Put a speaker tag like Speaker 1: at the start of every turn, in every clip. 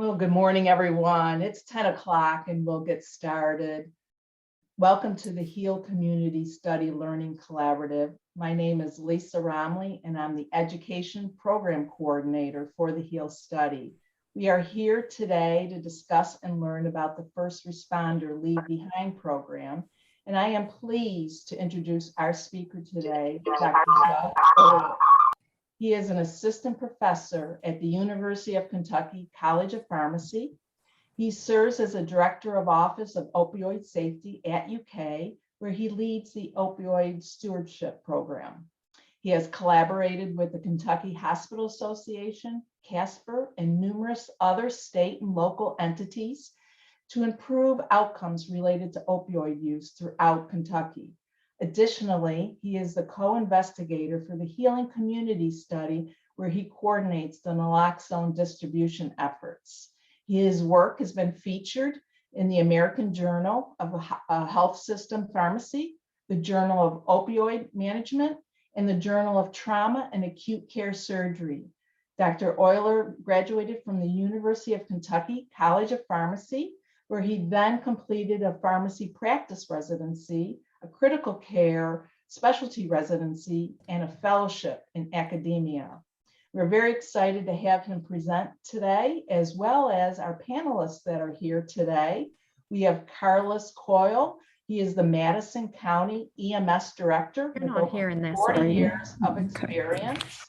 Speaker 1: Well, good morning, everyone. It's 10 o'clock and we'll get started. Welcome to the HEAL Community Study Learning Collaborative. My name is Lisa Romley and I'm the Education Program Coordinator for the HEAL Study. We are here today to discuss and learn about the First Responder Leave Behind program. And I am pleased to introduce our speaker today, Dr. Doug Oyler. He is an assistant professor at the University of Kentucky College of Pharmacy. He serves as a director of Office of Opioid Safety at UK, where he leads the Opioid Stewardship Program. He has collaborated with the Kentucky Hospital Association, CASPR, and numerous other state and local entities to improve outcomes related to opioid use throughout Kentucky. Additionally, he is the co-investigator for the Healing Community Study, where he coordinates the Naloxone distribution efforts. His work has been featured in the American Journal of Health System Pharmacy, the Journal of Opioid Management, and the Journal of Trauma and Acute Care Surgery. Dr. Oyler graduated from the University of Kentucky College of Pharmacy, where he then completed a pharmacy practice residency, a critical care specialty residency, and a fellowship in academia. We're very excited to have him present today, as well as our panelists that are here today. We have Carlos Coyle. He is the Madison County EMS Director with over 40 years of experience.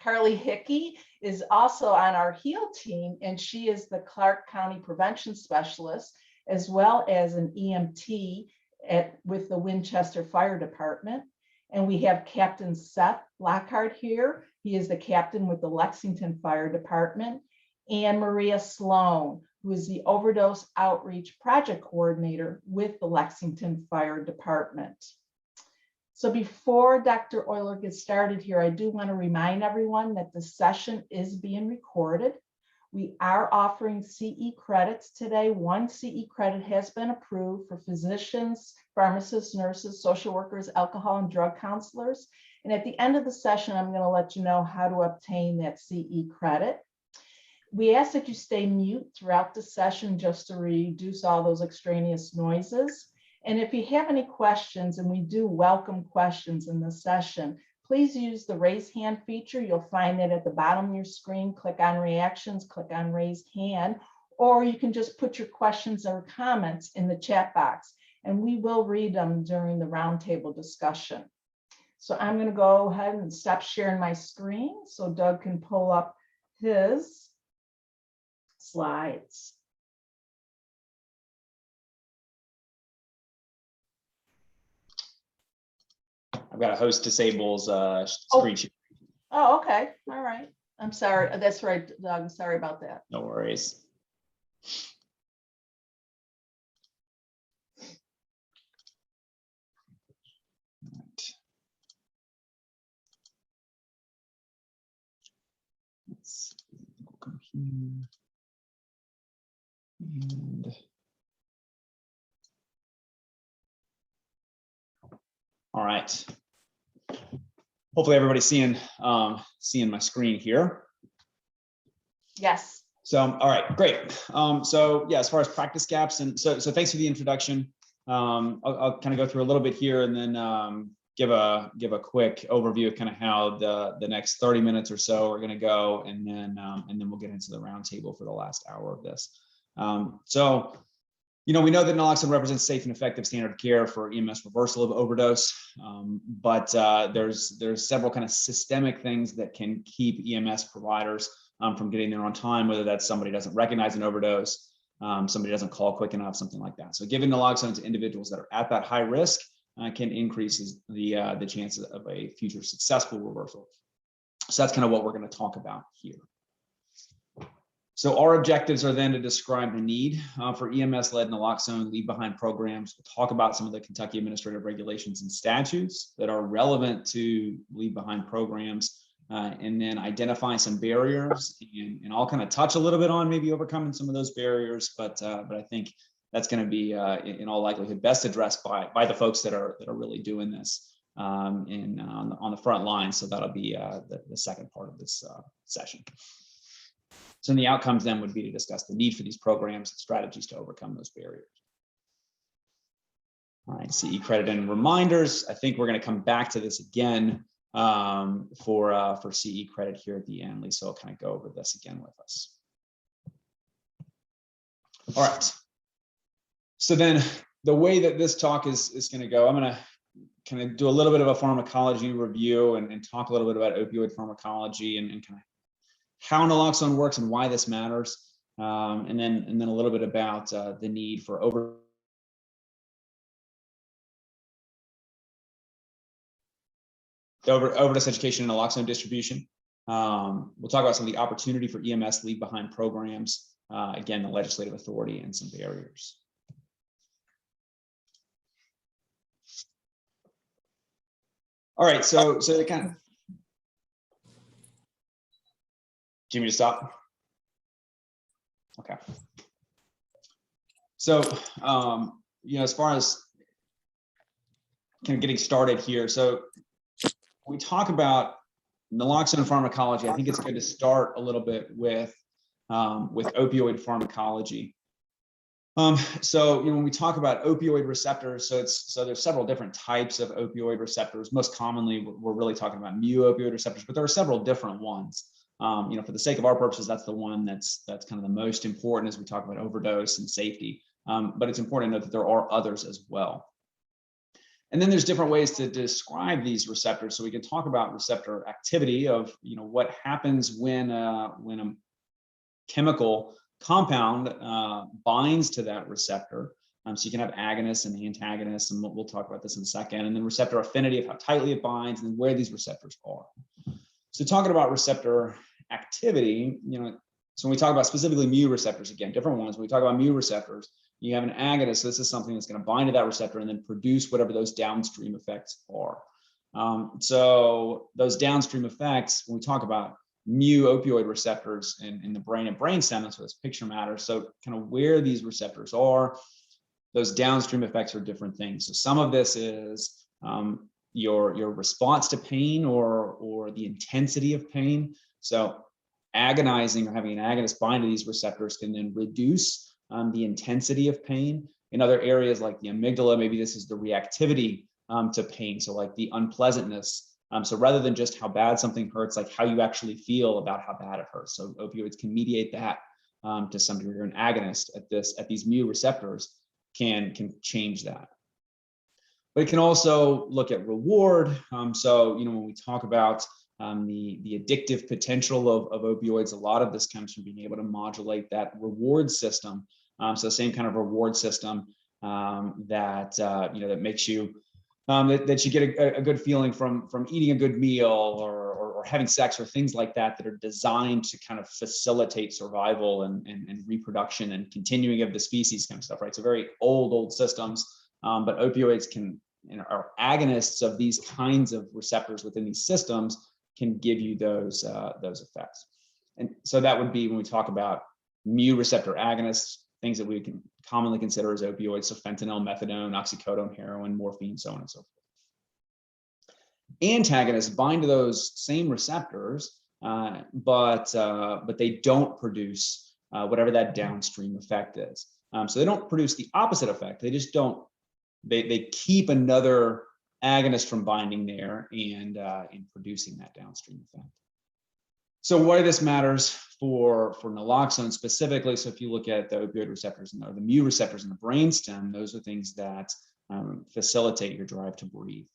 Speaker 1: Carly Hickey is also on our HEAL team, and she is the Clark County Prevention Specialist, as well as an EMT with the Winchester Fire Department. And we have Captain Seth Lockhart here. He is the captain with the Lexington Fire Department. And Maria Sloan, who is the Overdose Outreach Project Coordinator with the Lexington Fire Department. So before Dr. Oyler gets started here, I do want to remind everyone that the session is being recorded. We are offering CE credits today. One CE credit has been approved for physicians, pharmacists, nurses, social workers, alcohol and drug counselors. And at the end of the session, I'm going to let you know how to obtain that CE credit. We ask that you stay mute throughout the session just to reduce all those extraneous noises. And if you have any questions, and we do welcome questions in this session, please use the raise hand feature. You'll find it at the bottom of your screen. Click on reactions, click on raised hand, or you can just put your questions or comments in the chat box, and we will read them during the roundtable discussion. So I'm going to go ahead and stop sharing my screen so Doug can pull up his slides.
Speaker 2: I've got a host disables screen share.
Speaker 1: Oh, okay. All right. I'm sorry. That's right, Doug. Sorry about that.
Speaker 2: No worries. Right. Let's go here. And all right. Hopefully everybody's seeing my screen here.
Speaker 1: Yes.
Speaker 2: So, all right, great. So yeah, as far as practice gaps, and so thanks for the introduction. I'll kind of go through a little bit here and then give a quick overview of kind of how the next 30 minutes or so are going to go, and then we'll get into the roundtable for the last hour of this. So, you know, we know that naloxone represents safe and effective standard of care for EMS reversal of overdose, but there's several kind of systemic things that can keep EMS providers from getting there on time, whether that's somebody doesn't recognize an overdose, somebody doesn't call quick enough, something like that. So giving naloxone to individuals that are at that high risk can increase the chances of a future successful reversal. So that's kind of what we're going to talk about here. So our objectives are then to describe the need for EMS-led naloxone leave-behind programs. We'll talk about some of the Kentucky administrative regulations and statutes that are relevant to leave-behind programs, and then identify some barriers. And I'll kind of touch a little bit on maybe overcoming some of those barriers, but I think that's going to be, in all likelihood, best addressed by the folks that are really doing this. on the front line. So that'll be the second part of this session. So the outcomes then would be to discuss the need for these programs and strategies to overcome those barriers. All right, CE credit and reminders. I think we're going to come back to this again for CE credit here at the end. Lisa will kind of go over this again with us. All right. So then the way that this talk is going to go, I'm going to kind of do a little bit of a pharmacology review and talk a little bit about opioid pharmacology and kind of how naloxone works and why this matters, and then a little bit about the need for overdose education and naloxone distribution. We'll talk about some of the opportunity for EMS leave behind programs, again, the legislative authority and some barriers. All right, so they kind of, do you need me to stop? Okay. So, as far as kind of getting started here, so when we talk about naloxone pharmacology, I think it's good to start a little bit with opioid pharmacology. So when we talk about opioid receptors, so there's several different types of opioid receptors. Most commonly, we're really talking about mu opioid receptors, but there are several different ones. For the sake of our purposes, that's the one that's kind of the most important as we talk about overdose and safety. But it's important to note that there are others as well. And then there's different ways to describe these receptors. So we can talk about receptor activity of what happens when a chemical compound binds to that receptor. So you can have agonists and antagonists, and we'll talk about this in a second. And then receptor affinity of how tightly it binds and where these receptors are. So talking about receptor activity, so when we talk about specifically mu receptors, again, different ones. When we talk about mu receptors, you have an agonist. So this is something that's going to bind to that receptor and then produce whatever those downstream effects are. So those downstream effects, when we talk about mu opioid receptors in the brain and brainstem, that's where this picture matters. So kind of where these receptors are, those downstream effects are different things. So some of this is your response to pain or the intensity of pain. So agonizing or having an agonist bind to these receptors can then reduce the intensity of pain. In other areas like the amygdala, maybe this is the reactivity to pain. So like the unpleasantness. So rather than just how bad something hurts, like how you actually feel about how bad it hurts. So opioids can mediate that to some degree. An agonist at these mu receptors can change that. But it can also look at reward. So when we talk about the addictive potential of opioids, a lot of this comes from being able to modulate that reward system. So same kind of reward system that makes you that you get a good feeling from eating a good meal or having sex or things like that are designed to kind of facilitate survival and reproduction and continuing of the species kind of stuff, right? So very old systems, but opioids are agonists of these kinds of receptors within these systems can give you those effects. And so that would be when we talk about mu receptor agonists, things that we can commonly consider as opioids, so fentanyl, methadone, oxycodone, heroin, morphine, so on and so forth. Antagonists bind to those same receptors, but they don't produce whatever that downstream effect is. So they don't produce the opposite effect. They just don't. They keep another agonist from binding there and producing that downstream effect. So why this matters for naloxone specifically, so if you look at the opioid receptors or the mu receptors in the brainstem, those are things that facilitate your drive to breathe.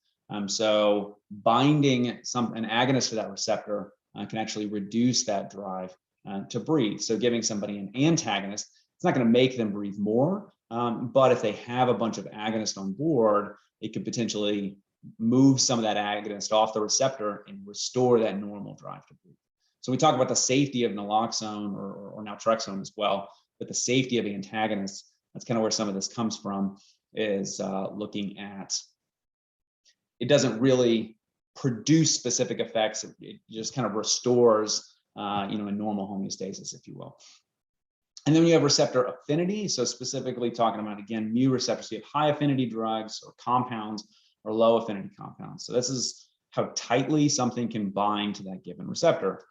Speaker 2: So binding an agonist to that receptor can actually reduce that drive to breathe. So giving somebody an antagonist, it's not going to make them breathe more, but if they have a bunch of agonists on board, it could potentially move some of that agonist off the receptor and restore that normal drive to breathe. So we talk about the safety of naloxone or naltrexone as well, but the safety of antagonists, that's kind of where some of this comes from, is looking at, it doesn't really produce specific effects. It just kind of restores, a normal homeostasis, if you will. And then you have receptor affinity. So specifically talking about, again, mu receptors, you have high affinity drugs or compounds or low affinity compounds. So this is how tightly something can bind to that given receptor.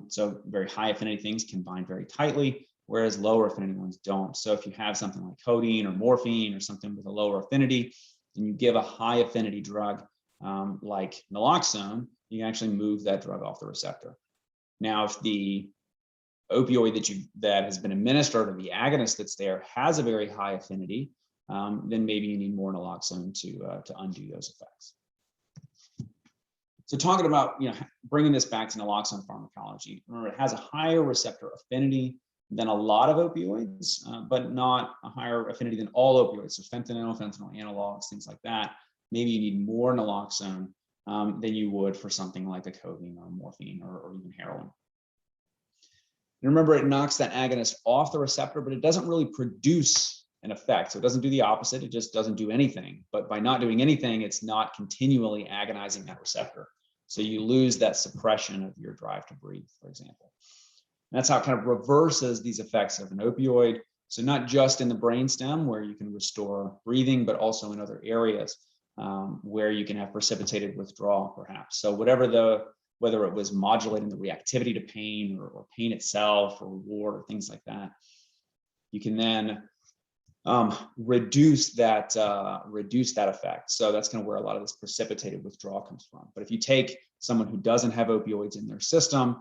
Speaker 2: So very high affinity things can bind very tightly, whereas lower affinity ones don't. So if you have something like codeine or morphine or something with a lower affinity, and you give a high affinity drug like naloxone, you can actually move that drug off the receptor. Now, if the opioid that has been administered, or the agonist that's there, has a very high affinity, then maybe you need more naloxone to undo those effects. So talking about bringing this back to naloxone pharmacology, remember it has a higher receptor affinity than a lot of opioids, but not a higher affinity than all opioids. So fentanyl analogs, things like that. Maybe you need more naloxone than you would for something like a codeine or morphine or even heroin. And remember, it knocks that agonist off the receptor, but it doesn't really produce an effect. So it doesn't do the opposite. It just doesn't do anything. But by not doing anything, it's not continually agonizing that receptor. So you lose that suppression of your drive to breathe, for example. And that's how it kind of reverses these effects of an opioid. So not just in the brainstem where you can restore breathing, but also in other areas where you can have precipitated withdrawal, perhaps. So whether it was modulating the reactivity to pain or pain itself or reward or things like that, you can then reduce that effect. So that's kind of where a lot of this precipitated withdrawal comes from. But if you take someone who doesn't have opioids in their system,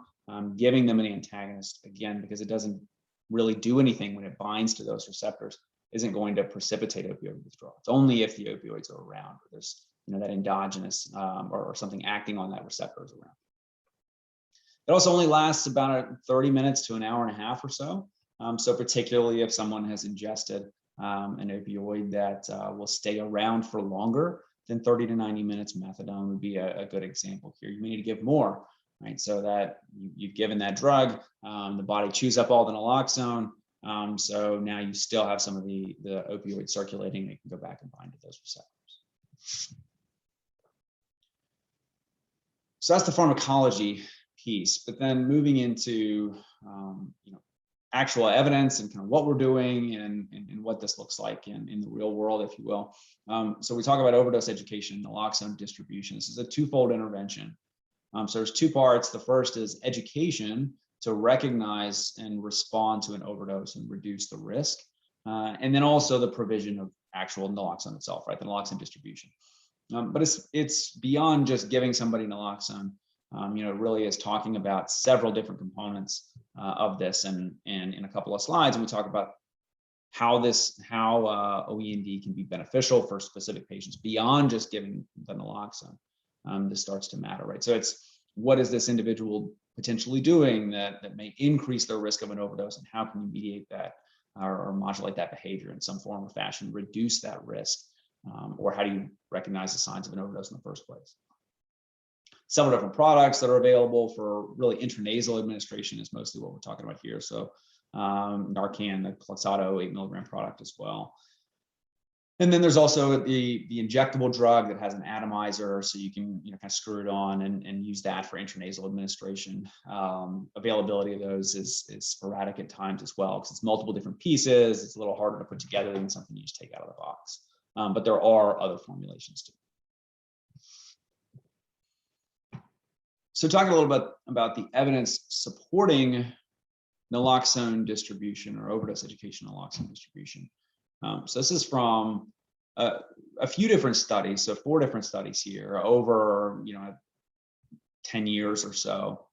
Speaker 2: giving them an antagonist, again, because it doesn't really do anything when it binds to those receptors, isn't going to precipitate opioid withdrawal. It's only if the opioids are around, or there's that endogenous or something acting on that receptor is around. It also only lasts about 30 minutes to an hour and a half or so. So particularly if someone has ingested an opioid that will stay around for longer than 30 to 90 minutes, methadone would be a good example here. You may need to give more, right? So that you've given that drug, the body chews up all the naloxone. So now you still have some of the opioid circulating, and it can go back and bind to those receptors. So that's the pharmacology piece, but then moving into actual evidence and kind of what we're doing and what this looks like in the real world, if you will. So we talk about overdose education, naloxone distribution. This is a twofold intervention. So there's two parts. The first is education to recognize and respond to an overdose and reduce the risk. And then also the provision of actual naloxone itself, right? The naloxone distribution. But it's beyond just giving somebody naloxone. It really is talking about several different components of this, and in a couple of slides, and we talk about how OE&D can be beneficial for specific patients beyond just giving the naloxone. This starts to matter, right? So it's, what is this individual potentially doing that may increase their risk of an overdose, and how can you mediate that or modulate that behavior in some form or fashion, reduce that risk, or how do you recognize the signs of an overdose in the first place? Several different products that are available for really intranasal administration is mostly what we're talking about here. So Narcan, the Cloxato 8 milligram product as well. And then there's also the injectable drug that has an atomizer, so you can kind of screw it on and use that for intranasal administration. Availability of those is sporadic at times as well, because it's multiple different pieces. It's a little harder to put together than something you just take out of the box. But there are other formulations too. So talking a little bit about the evidence supporting naloxone distribution or overdose education naloxone distribution. So this is from a few different studies, so 4 different studies here over 10 years or so.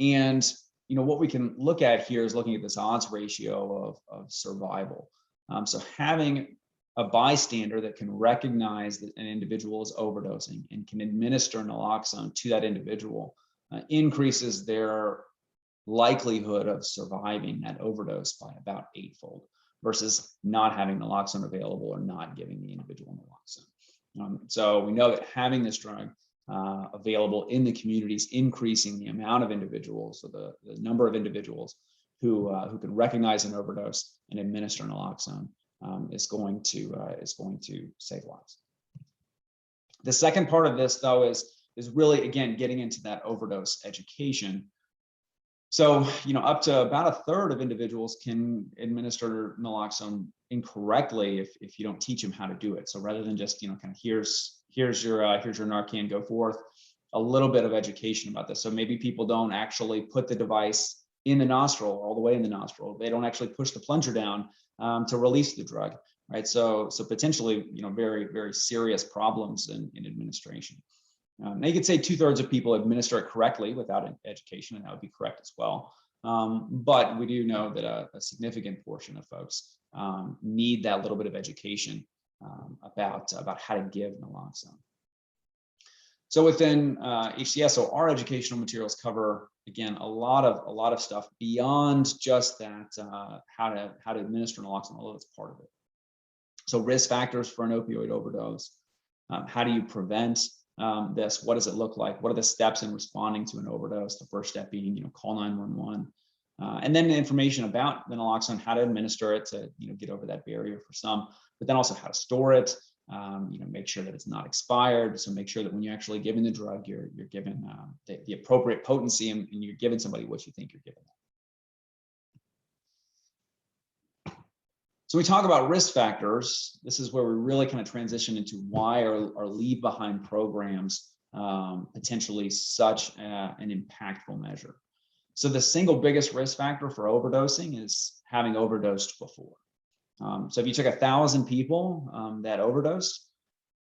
Speaker 2: And what we can look at here is looking at this odds ratio of survival. So having a bystander that can recognize that an individual is overdosing and can administer naloxone to that individual increases their likelihood of surviving that overdose by about 8-fold versus not having naloxone available or not giving the individual naloxone. So we know that having this drug available in the community is increasing the amount of individuals, so the number of individuals who can recognize an overdose and administer naloxone. Is going to save lives. The second part of this, though, is really, again, getting into that overdose education. So, up to about a third of individuals can administer naloxone incorrectly if you don't teach them how to do it. So rather than just, kind of here's your Narcan, go forth, a little bit of education about this. So maybe people don't actually put the device in the nostril, all the way in the nostril. They don't actually push the plunger down to release the drug, right? So potentially, very, very serious problems in administration. Now you could say 2/3 of people administer it correctly without education, and that would be correct as well. But we do know that a significant portion of folks need that little bit of education about how to give naloxone. So within HCS, so our educational materials cover, again, a lot of stuff beyond just that, how to administer naloxone, although it's part of it. So risk factors for an opioid overdose. How do you prevent this? What does it look like? What are the steps in responding to an overdose? The first step being, call 911. And then the information about the naloxone, how to administer it to, get over that barrier for some, but then also how to store it, make sure that it's not expired. So make sure that when you're actually giving the drug, you're given the appropriate potency, and you're giving somebody what you think you're giving them. So we talk about risk factors. This is where we really kind of transition into why are leave behind programs potentially such an impactful measure. So the single biggest risk factor for overdosing is having overdosed before. So if you took 1,000 people that overdosed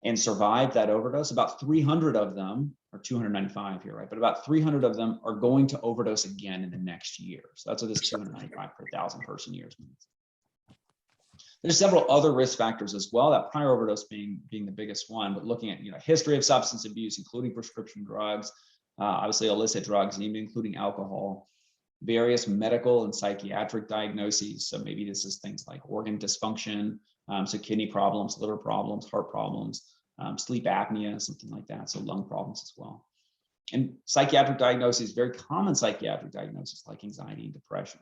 Speaker 2: and survived that overdose, about 300 of them, or 295 here, right? But about 300 of them are going to overdose again in the next year. So that's what this 295 per 1,000 person years means. There's several other risk factors as well, that prior overdose being the biggest one, but looking at, history of substance abuse, including prescription drugs, obviously illicit drugs, even including alcohol, various medical and psychiatric diagnoses. So maybe this is things like organ dysfunction, so kidney problems, liver problems, heart problems, sleep apnea, something like that. So lung problems as well. And psychiatric diagnoses, very common psychiatric diagnoses like anxiety and depression.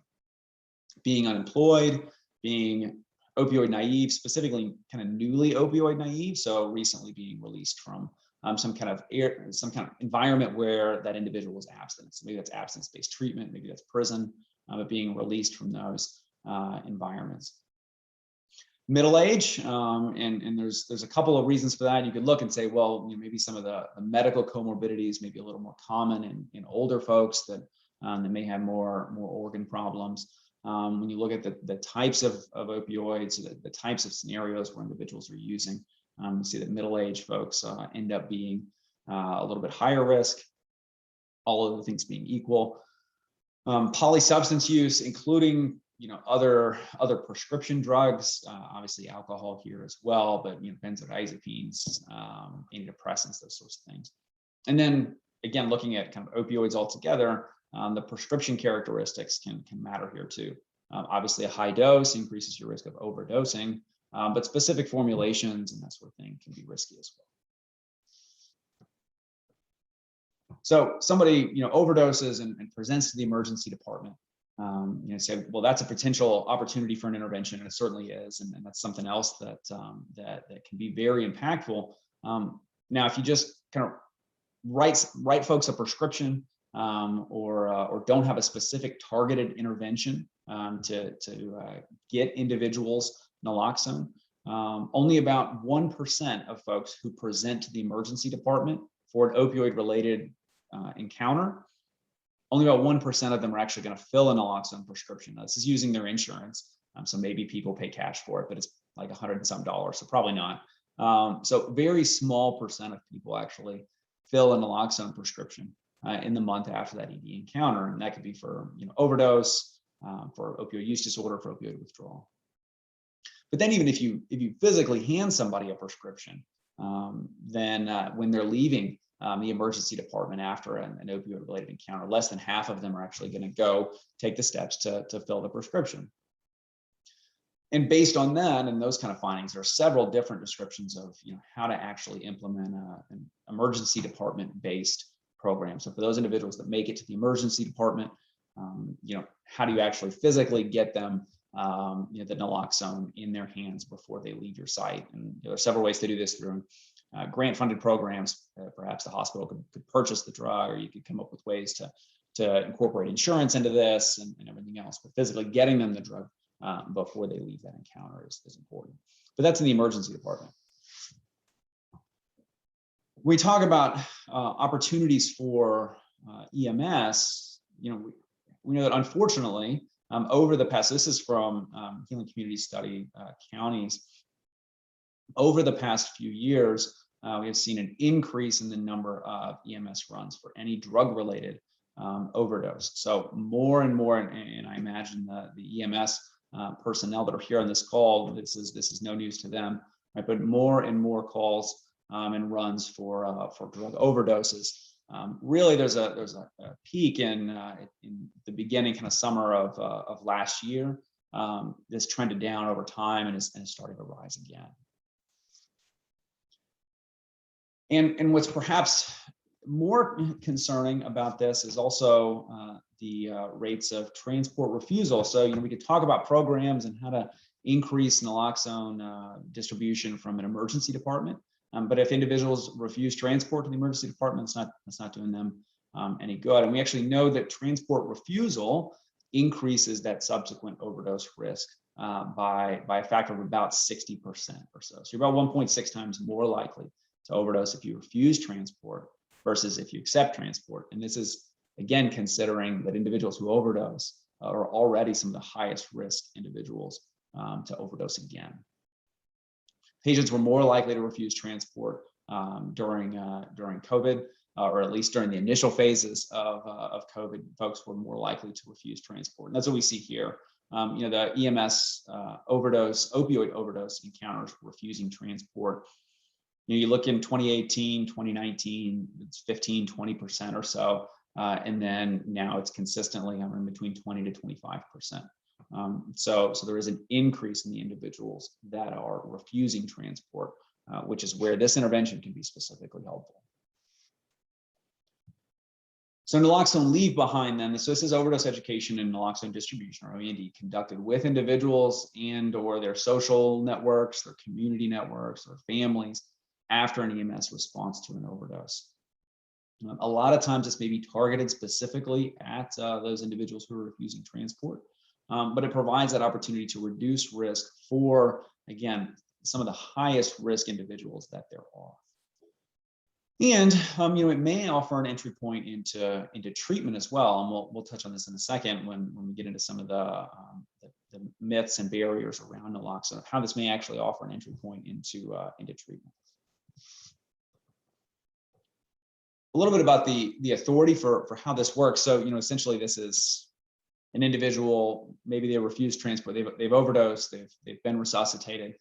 Speaker 2: Being unemployed, being opioid naive, specifically kind of newly opioid naive. So recently being released from some kind of environment where that individual was abstinent. So maybe that's abstinence-based treatment, maybe that's prison, but being released from those environments. Middle age, and there's a couple of reasons for that. You could look and say, well, maybe some of the medical comorbidities may be a little more common in older folks that may have more organ problems. When you look at the types of opioids, the types of scenarios where individuals are using, you see that middle-aged folks end up being a little bit higher risk, all of the things being equal. Polysubstance use, including other prescription drugs, obviously alcohol here as well, but benzodiazepines, antidepressants, those sorts of things. And then again, looking at kind of opioids altogether, the prescription characteristics can matter here too. Obviously, a high dose increases your risk of overdosing, but specific formulations and that sort of thing can be risky as well. So somebody overdoses and presents to the emergency department. Say, well, that's a potential opportunity for an intervention, and it certainly is, and that's something else that can be very impactful. Now, if you just kind of write folks a prescription, or don't have a specific targeted intervention to get individuals naloxone, only about 1% of folks who present to the emergency department for an opioid-related encounter, only about 1% of them are actually going to fill a naloxone prescription. Now, this is using their insurance, so maybe people pay cash for it, but it's like $100 and some, so probably not. So very small percent of people actually fill a naloxone prescription in the month after that ED encounter, and that could be for overdose, for opioid use disorder, for opioid withdrawal. But then even if you physically hand somebody a prescription, then when they're leaving the emergency department after an opioid-related encounter, less than half of them are actually going to go take the steps to fill the prescription. And based on that and those kind of findings, there are several different descriptions of how to actually implement an emergency department-based program. So for those individuals that make it to the emergency department, how do you actually physically get them the naloxone in their hands before they leave your site? And there are several ways to do this through grant-funded programs. Perhaps the hospital could purchase the drug, or you could come up with ways to to incorporate insurance into this and everything else, but physically getting them the drug before they leave that encounter is important. But that's in the emergency department. We talk about opportunities for EMS. We know that unfortunately, over the past, this is from Healing Community Study counties, over the past few years, we have seen an increase in the number of EMS runs for any drug-related overdose. So more and more, and I imagine the EMS personnel that are here on this call, this is no news to them, right? But more and more calls and runs for drug overdoses. Really, there's a peak in the beginning, kind of summer of last year. This trended down over time and is starting to rise again. And what's perhaps more concerning about this is also the rates of transport refusal. So, we could talk about programs and how to increase naloxone distribution from an emergency department. But if individuals refuse transport to the emergency department, it's not doing them any good. And we actually know that transport refusal increases that subsequent overdose risk by a factor of about 60% or so. So you're about 1.6 times more likely to overdose if you refuse transport versus if you accept transport. And this is, again, considering that individuals who overdose are already some of the highest risk individuals to overdose again. Patients were more likely to refuse transport during COVID, or at least during the initial phases of COVID. Folks were more likely to refuse transport, and that's what we see here. The EMS opioid overdose encounters refusing transport. You look in 2018, 2019, it's 15, 20% or so, and then now it's consistently hovering between 20 to 25%. So there is an increase in the individuals that are refusing transport, which is where this intervention can be specifically helpful. So naloxone leave behind then. So this is overdose education and naloxone distribution, or OE&D, conducted with individuals and/or their social networks, their community networks, or families after an EMS response to an overdose. A lot of times this may be targeted specifically at those individuals who are refusing transport. But it provides that opportunity to reduce risk for, again, some of the highest risk individuals that there are. And it may offer an entry point into treatment as well. And we'll touch on this in a second when we get into some of the myths and barriers around naloxone, of how this may actually offer an entry point into treatment. A little bit about the authority for how this works. So essentially this is an individual, maybe they refuse transport, they've overdosed, they've been resuscitated.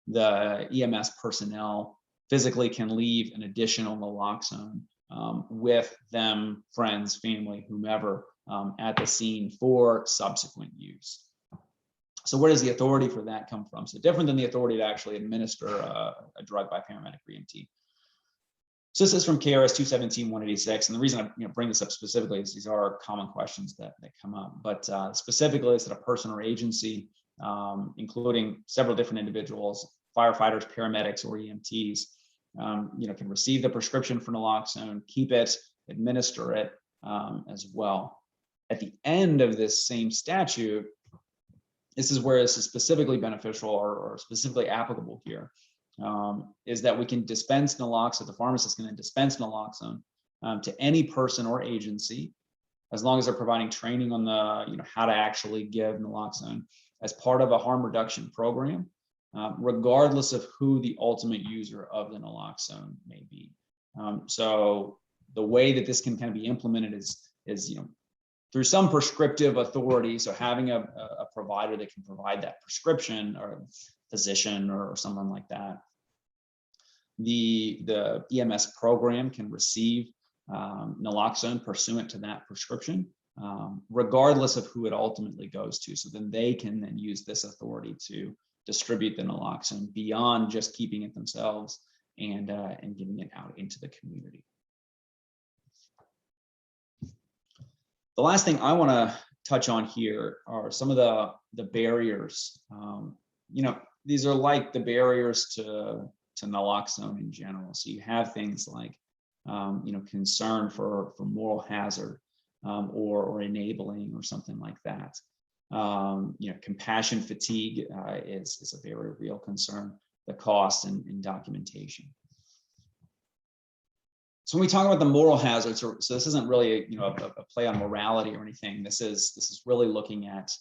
Speaker 2: The EMS personnel physically can leave an additional naloxone with them, friends, family, whomever, at the scene for subsequent use. So where does the authority for that come from? So different than the authority to actually administer a drug by paramedic or EMT. So this is from KRS 217-186, and the reason I bring this up specifically is these are common questions that come up. But specifically, is that a person or agency, including several different individuals, firefighters, paramedics, or EMTs, can receive the prescription for naloxone, keep it, administer it as well. At the end of this same statute, this is where this is specifically beneficial or specifically applicable here. Is that we can dispense naloxone, the pharmacist can then dispense naloxone to any person or agency, as long as they're providing training on the, how to actually give naloxone as part of a harm reduction program, regardless of who the ultimate user of the naloxone may be. So the way that this can kind of be implemented is through some prescriptive authority. So having a provider that can provide that prescription, or physician or someone like that. The EMS program can receive naloxone pursuant to that prescription, regardless of who it ultimately goes to. So then they can then use this authority to distribute the naloxone beyond just keeping it themselves and giving it out into the community. The last thing I want to touch on here are some of the barriers. These are like the barriers to naloxone in general. So you have things like, concern for moral hazard, or enabling or something like that. Compassion fatigue is a very real concern, the cost and documentation. So when we talk about the moral hazards, so this isn't really a play on morality or anything. This is really looking at,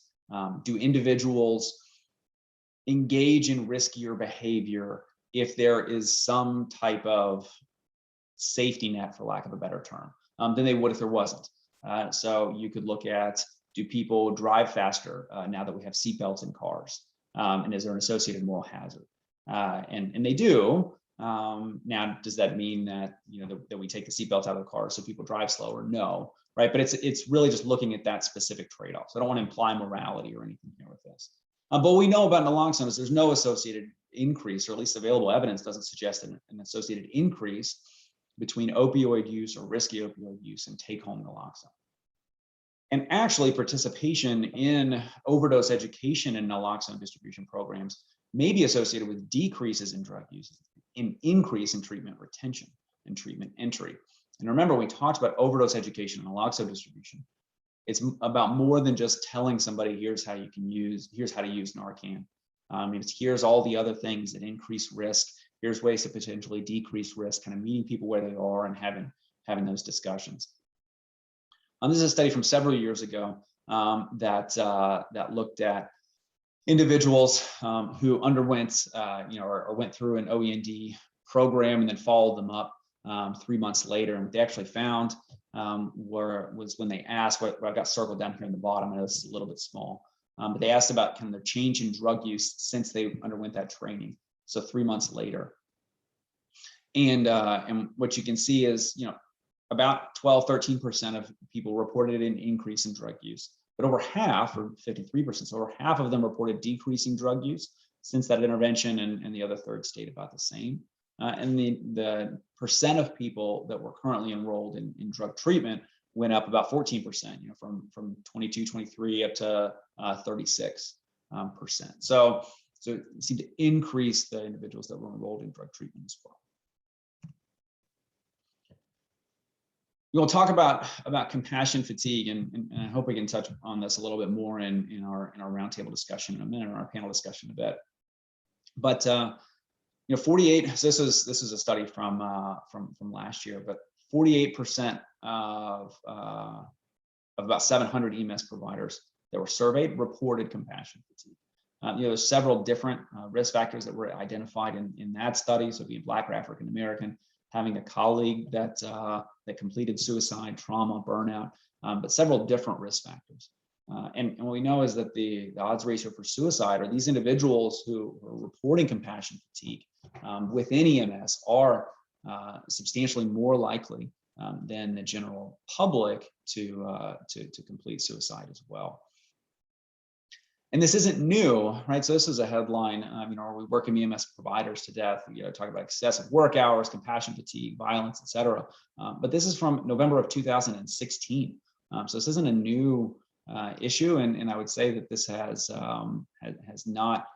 Speaker 2: do individuals engage in riskier behavior if there is some type of safety net, for lack of a better term, than they would if there wasn't. So you could look at, do people drive faster now that we have seatbelts in cars? And is there an associated moral hazard? And they do. Now, does that mean that that we take the seatbelts out of the car so people drive slower? No, right? But it's really just looking at that specific trade-off. So I don't want to imply morality or anything here with this. But what we know about naloxone is there's no associated increase, or at least available evidence doesn't suggest an associated increase between opioid use or risky opioid use and take-home naloxone. And actually, participation in overdose education and naloxone distribution programs may be associated with decreases in drug use, an increase in treatment retention and treatment entry. And remember, we talked about overdose education and naloxone distribution. It's about more than just telling somebody, here's how to use Narcan. Here's all the other things that increase risk. Here's ways to potentially decrease risk, kind of meeting people where they are and having those discussions. This is a study from several years ago that looked at individuals who underwent, or went through an OE&D program and then followed them up 3 months later. And what they actually found was when they asked, what I got circled down here in the bottom, I know this is a little bit small, but they asked about kind of their change in drug use since they underwent that training. So 3 months later. And what you can see is, about 12–13% of people reported an increase in drug use, but over half, or 53%, so over half of them reported decreasing drug use since that intervention, and the other third stayed about the same. And the percent of people that were currently enrolled in drug treatment went up about 14%, from 22, 23 up to 36%. So it seemed to increase the individuals that were enrolled in drug treatment as well. We'll talk about compassion fatigue, and I hope we can touch on this a little bit more in our roundtable discussion in a minute, or our panel discussion a bit. But 48. So this is a study from last year, but 48% of about 700 EMS providers that were surveyed reported compassion fatigue. There's several different risk factors that were identified in that study. So being Black or African American, having a colleague that completed suicide, trauma, burnout, but several different risk factors. And what we know is that the odds ratio for suicide, or these individuals who are reporting compassion fatigue within EMS, are substantially more likely than the general public to complete suicide as well. And this isn't new, right? So this is a headline, we work in EMS providers to death, talk about excessive work hours, compassion fatigue, violence, et cetera. But this is from November of 2016. So this isn't a new issue. And I would say that this has not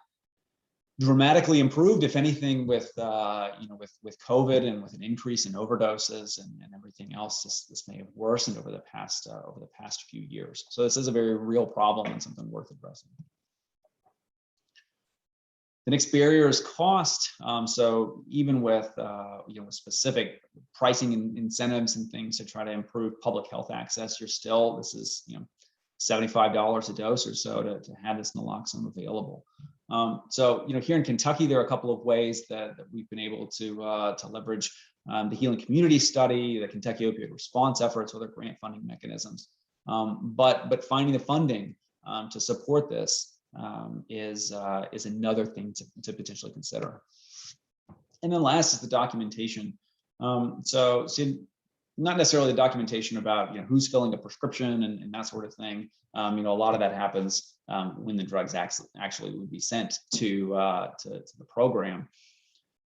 Speaker 2: dramatically improved. If anything, with COVID and with an increase in overdoses and everything else, this may have worsened over the past few years. So this is a very real problem and something worth addressing. The next barrier is cost. So even with specific pricing and incentives and things to try to improve public health access, this is $75 a dose or so to have this naloxone available. So here in Kentucky, there are a couple of ways that we've been able to leverage the Healing Community Study, the Kentucky Opioid Response Efforts, other grant funding mechanisms. But finding the funding to support this is another thing to potentially consider. And then last is the documentation. So not necessarily the documentation about who's filling the prescription and that sort of thing. A lot of that happens when the drugs actually would be sent to the program.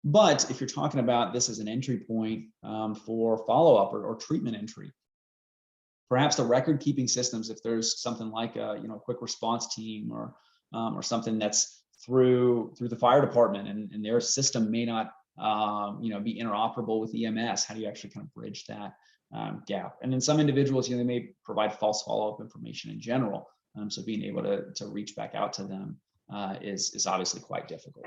Speaker 2: But if you're talking about this as an entry point for follow-up or treatment entry, perhaps the record-keeping systems, if there's something like a quick response team or something that's through the fire department, and their system may not be interoperable with EMS? How do you actually kind of bridge that gap? And in some individuals, they may provide false follow-up information in general. So being able to reach back out to them is obviously quite difficult.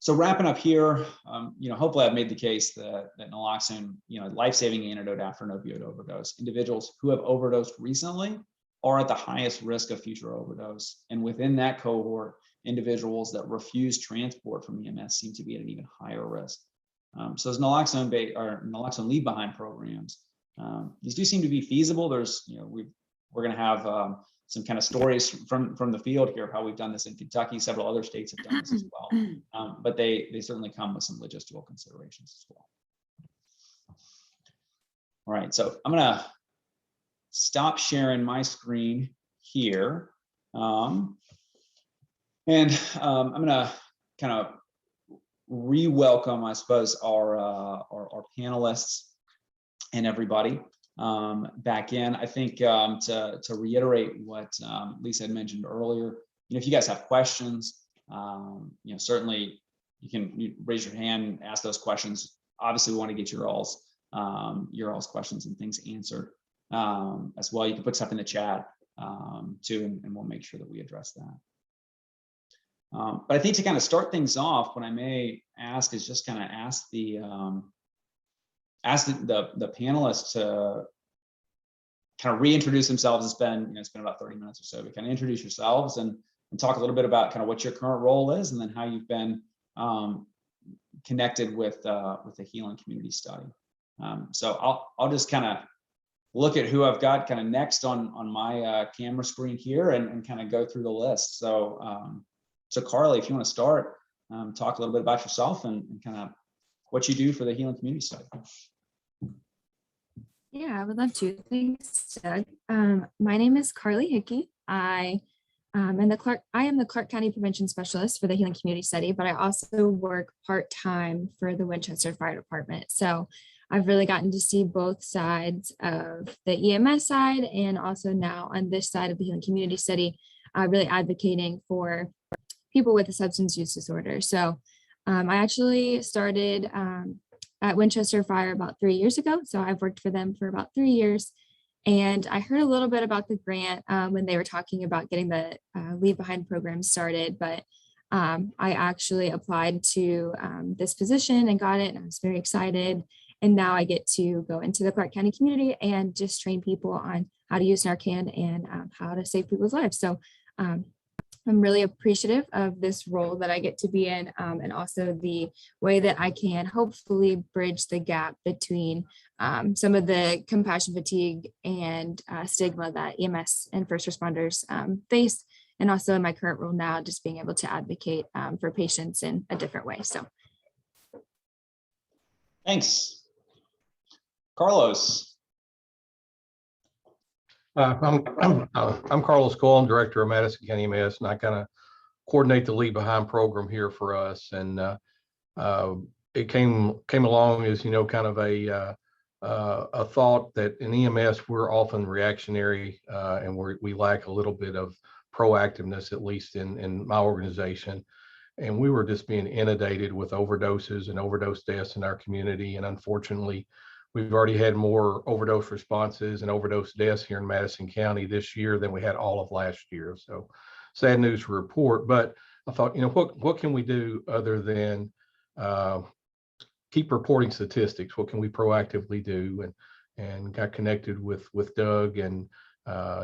Speaker 2: So wrapping up here, hopefully I've made the case that naloxone, life-saving antidote after an opioid overdose. Individuals who have overdosed recently are at the highest risk of future overdose. And within that cohort, individuals that refuse transport from EMS seem to be at an even higher risk. So as naloxone leave behind programs, these do seem to be feasible. There's, we're going to have some kind of stories from the field here of how we've done this in Kentucky. Several other states have done this as well, but they certainly come with some logistical considerations as well. All right, so I'm going to stop sharing my screen here, and I'm going to kind of re-welcome, I suppose, our panelists and everybody back in. I think to reiterate what Lisa had mentioned earlier, if you guys have questions, certainly you can raise your hand and ask those questions. Obviously, we want to get your all's questions and things answered as well. You can put stuff in the chat too, and we'll make sure that we address that. But I think to kind of start things off, what I may ask is just kind of ask the panelists to kind of reintroduce themselves. It's been about 30 minutes or so. But kind of introduce yourselves and talk a little bit about kind of what your current role is, and then how you've been connected with the healing community study. So I'll just kind of look at who I've got kind of next on my camera screen here and kind of go through the list. So Carly, if you want to start, talk a little bit about yourself and kind of what you do for the healing community study.
Speaker 3: Yeah, I would love to. Thanks, Doug. My name is Carly Hickey. I am the Clark County Prevention Specialist for the Healing Community Study, but I also work part-time for the Winchester Fire Department. So I've really gotten to see both sides of the EMS side, and also now on this side of the Healing Community Study, really advocating for people with a substance use disorder. So I actually started at Winchester Fire about 3 years ago. So I've worked for them for about 3 years. And I heard a little bit about the grant when they were talking about getting the Leave Behind program started. But I actually applied to this position and got it. And I was very excited. And now I get to go into the Clark County community and just train people on how to use Narcan and how to save people's lives. So I'm really appreciative of this role that I get to be in, and also the way that I can hopefully bridge the gap between some of the compassion fatigue and stigma that EMS and first responders face, and also in my current role now, just being able to advocate for patients in a different way. So,
Speaker 2: thanks, Carlos.
Speaker 4: I'm Carlos Cole. I'm director of Madison County EMS, and I kind of coordinate the Leave Behind program here for us. And it came along as kind of a thought that in EMS we're often reactionary, and we lack a little bit of proactiveness, at least in my organization. And we were just being inundated with overdoses and overdose deaths in our community, and unfortunately, we've already had more overdose responses and overdose deaths here in Madison County this year than we had all of last year. So sad news to report, but I thought, what can we do other than keep reporting statistics? What can we proactively do? And got connected with Doug, and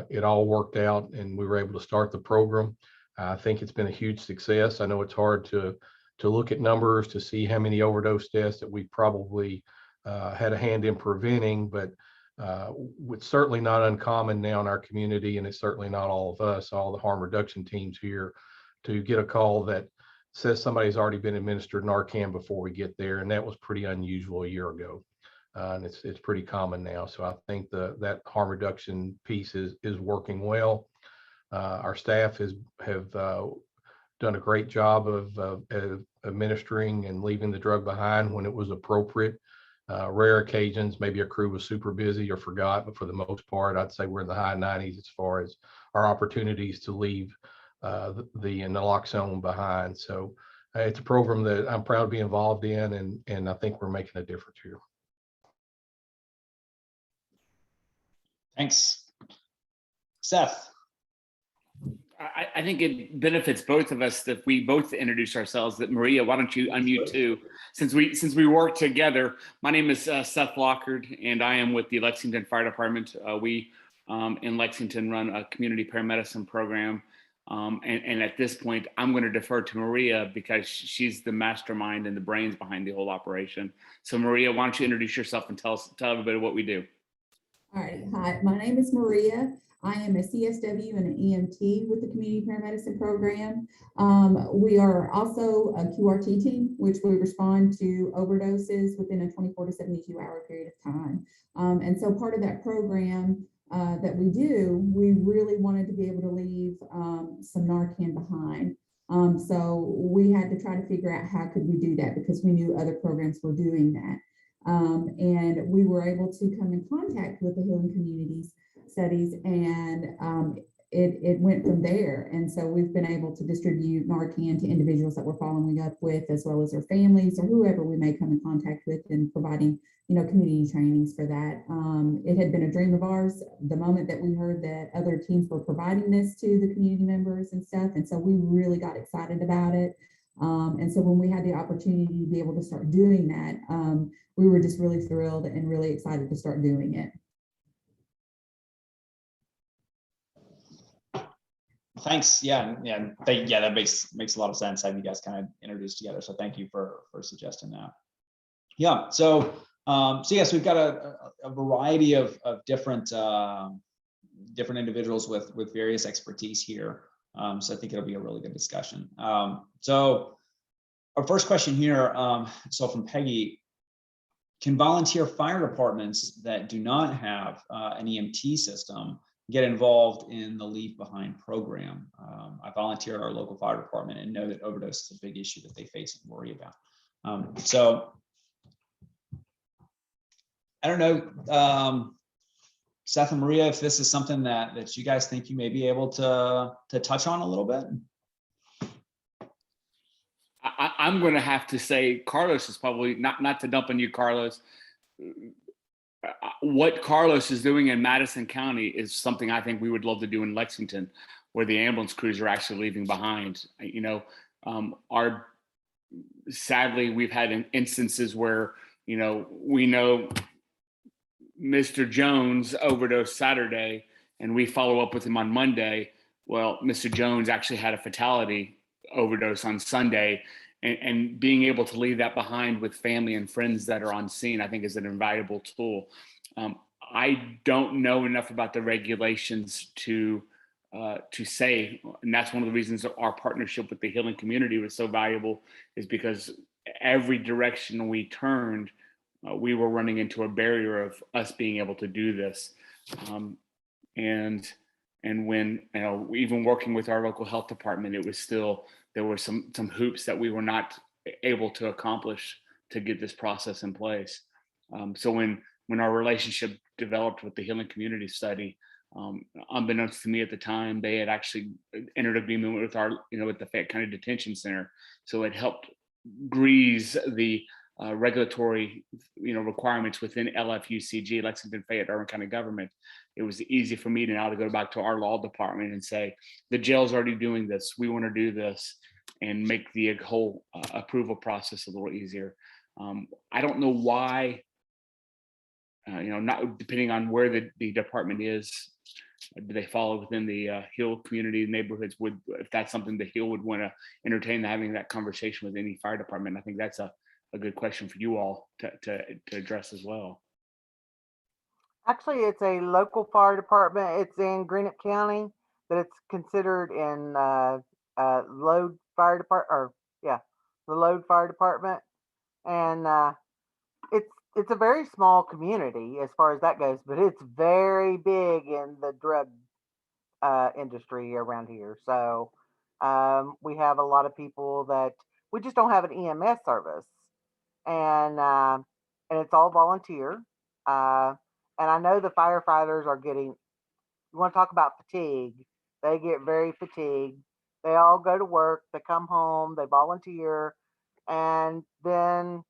Speaker 4: it all worked out, and we were able to start the program. I think it's been a huge success. I know it's hard to look at numbers to see how many overdose deaths that we probably had a hand in preventing, but it's certainly not uncommon now in our community, and it's certainly not all of us, all the harm reduction teams here, to get a call that says somebody's already been administered Narcan before we get there, and that was pretty unusual a year ago, and it's pretty common now. So I think that harm reduction piece is working well. Our staff have done a great job of administering and leaving the drug behind when it was appropriate. Rare occasions, maybe a crew was super busy or forgot, but for the most part, I'd say we're in the high 90s as far as our opportunities to leave the naloxone behind. So it's a program that I'm proud to be involved in, and I think we're making a difference here.
Speaker 2: Thanks. Seth.
Speaker 5: I think it benefits both of us that we both introduce ourselves. That Maria, why don't you unmute too? Since we work together. My name is Seth Lockard, and I am with the Lexington Fire Department. We in Lexington run a community paramedicine program, and at this point, I'm going to defer to Maria because she's the mastermind and the brains behind the whole operation. So, Maria, why don't you introduce yourself and tell everybody what we do?
Speaker 6: All right. Hi, my name is Maria. I am a CSW and an EMT with the Community Paramedicine Program. We are also a QRT team, which we respond to overdoses within a 24 to 72 hour period of time. And so part of that program that we do, we really wanted to be able to leave some Narcan behind. So we had to try to figure out how could we do that, because we knew other programs were doing that. And we were able to come in contact with the Healing Communities Studies, and it went from there. And so we've been able to distribute Narcan to individuals that we're following up with, as well as their families or whoever we may come in contact with, and providing, community trainings for that. It had been a dream of ours the moment that we heard that other teams were providing this to the community members and stuff. And so we really got excited about it. And so when we had the opportunity to be able to start doing that, we were just really thrilled and really excited to start doing it.
Speaker 2: Thanks. Yeah. That makes a lot of sense having you guys kind of introduced together. So thank you for suggesting that. Yeah. So yes, we've got a variety of different individuals with various expertise here. So I think it'll be a really good discussion. So our first question here, so from Peggy: can volunteer fire departments that do not have an EMT system get involved in the Leave Behind program? I volunteer at our local fire department and know that overdose is a big issue that they face and worry about. So I don't know, Seth and Maria, if this is something that you guys think you may be able to touch on a little bit.
Speaker 5: I'm going to have to say Carlos is probably not to dump on you, Carlos. What Carlos is doing in Madison County is something I think we would love to do in Lexington, where the ambulance crews are actually leaving behind. Sadly, we've had instances where, we know Mr. Jones overdosed Saturday and we follow up with him on Monday. Well, Mr. Jones actually had a fatality overdose on Sunday. And being able to leave that behind with family and friends that are on scene, I think, is an invaluable tool. I don't know enough about the regulations to say, and that's one of the reasons that our partnership with the Healing Community was so valuable, is because every direction we turned, we were running into a barrier of us being able to do this. And when, even working with our local health department, it was still, there were some hoops that we were not able to accomplish to get this process in place. So when our relationship developed with the Healing Community Study, unbeknownst to me at the time, they had actually entered agreement with with the Fayette County Detention Center. So it helped grease the regulatory requirements within LFUCG, Lexington Fayette Urban County Government. It was easy for me to now to go back to our law department and say, the jail's already doing this, we want to do this, and make the whole approval process a little easier. I don't know why, not depending on where the department is, do they follow within the Hill community neighborhoods? If that's something that Hill would want to entertain, having that conversation with any fire department, I think that's a good question for you all to address as well.
Speaker 7: Actually, it's a local fire department. It's in Greenup County, but it's considered in Load Fire Department, the Load Fire Department, and it's a very small community as far as that goes, but it's very big in the drug industry around here. So we have a lot of people that we just don't have an EMS service, and it's all volunteer. And I know the firefighters are getting, you want to talk about fatigue, they get very fatigued. They all go to work, they come home, they volunteer, and then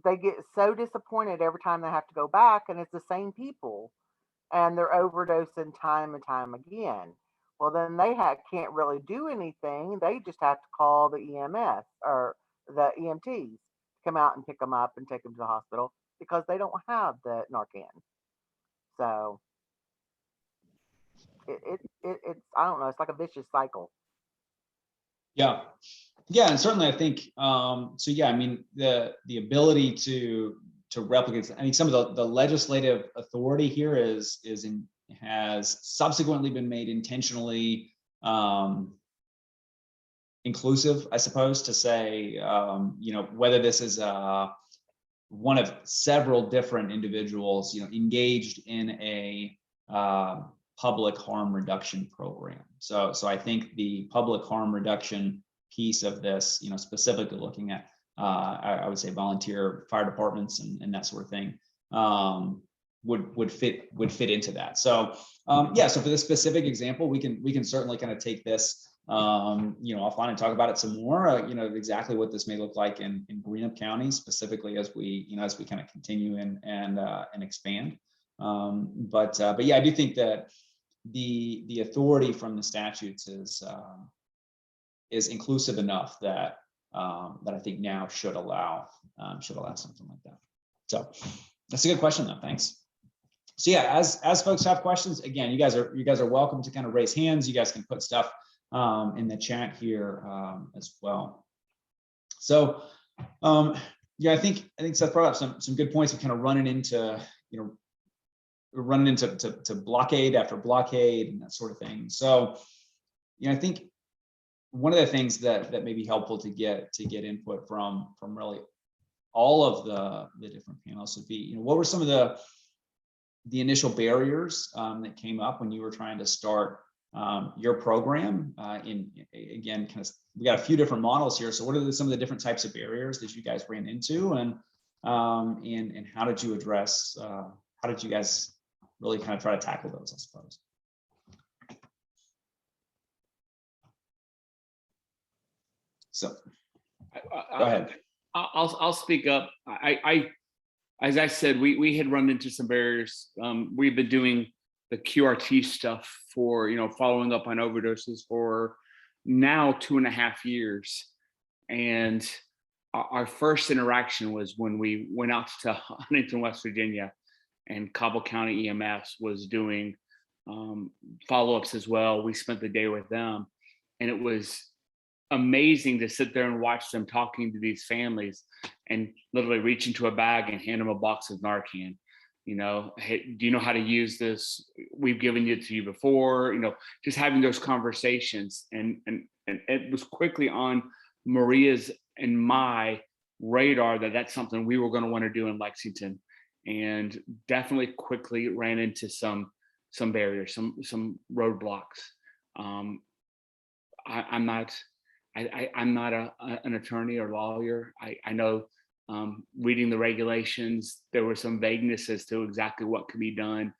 Speaker 7: they get so disappointed every time they have to go back, and it's the same people, and they're overdosing time and time again. Well, then they can't really do anything. They just have to call the EMS or the EMTs to come out and pick them up and take them to the hospital because they don't have the Narcan. So it's I don't know. It's like a vicious cycle.
Speaker 2: Yeah. Yeah, and certainly I think so. Yeah, I mean the ability to replicate. I mean, some of the legislative authority here has subsequently been made intentionally inclusive, I suppose, to say whether this is one of several different individuals engaged in a public harm reduction program. So I think the public harm reduction piece of this, specifically looking at, I would say volunteer fire departments and that sort of thing, would fit into that. So yeah, so for this specific example, we can certainly kind of take this offline and talk about it some more. Exactly what this may look like in Greenup County specifically as we kind of continue and expand. But yeah, I do think that the authority from the statutes is inclusive enough that I think now should allow something like that. So that's a good question though. Thanks. So yeah, as folks have questions, again, you guys are welcome to kind of raise hands. You guys can put stuff in the chat here as well. So yeah, I think Seth brought up some good points of kind of running into blockade after blockade and that sort of thing. So I think one of the things that may be helpful to get input from really all of the different panels would be, what were some of the initial barriers that came up when you were trying to start your program? Again, kind of, we got a few different models here. So what are some of the different types of barriers that you guys ran into, and how did you address? How did you guys really kind of try to tackle those, I suppose? So go ahead.
Speaker 5: I'll speak up. As I said, we had run into some barriers. We've been doing the QRT stuff for, following up on overdoses for now 2.5 years. And our first interaction was when we went out to Huntington, West Virginia, and Cobb County EMS was doing follow-ups as well. We spent the day with them, and it was amazing to sit there and watch them talking to these families and literally reach into a bag and hand them a box of Narcan. Hey, do you know how to use this? We've given it to you before. Just having those conversations, and it was quickly on Maria's and my radar that that's something we were going to want to do in Lexington, and definitely quickly ran into some barriers, some roadblocks. I'm not an attorney or lawyer. I know reading the regulations, there was some vagueness as to exactly what could be done.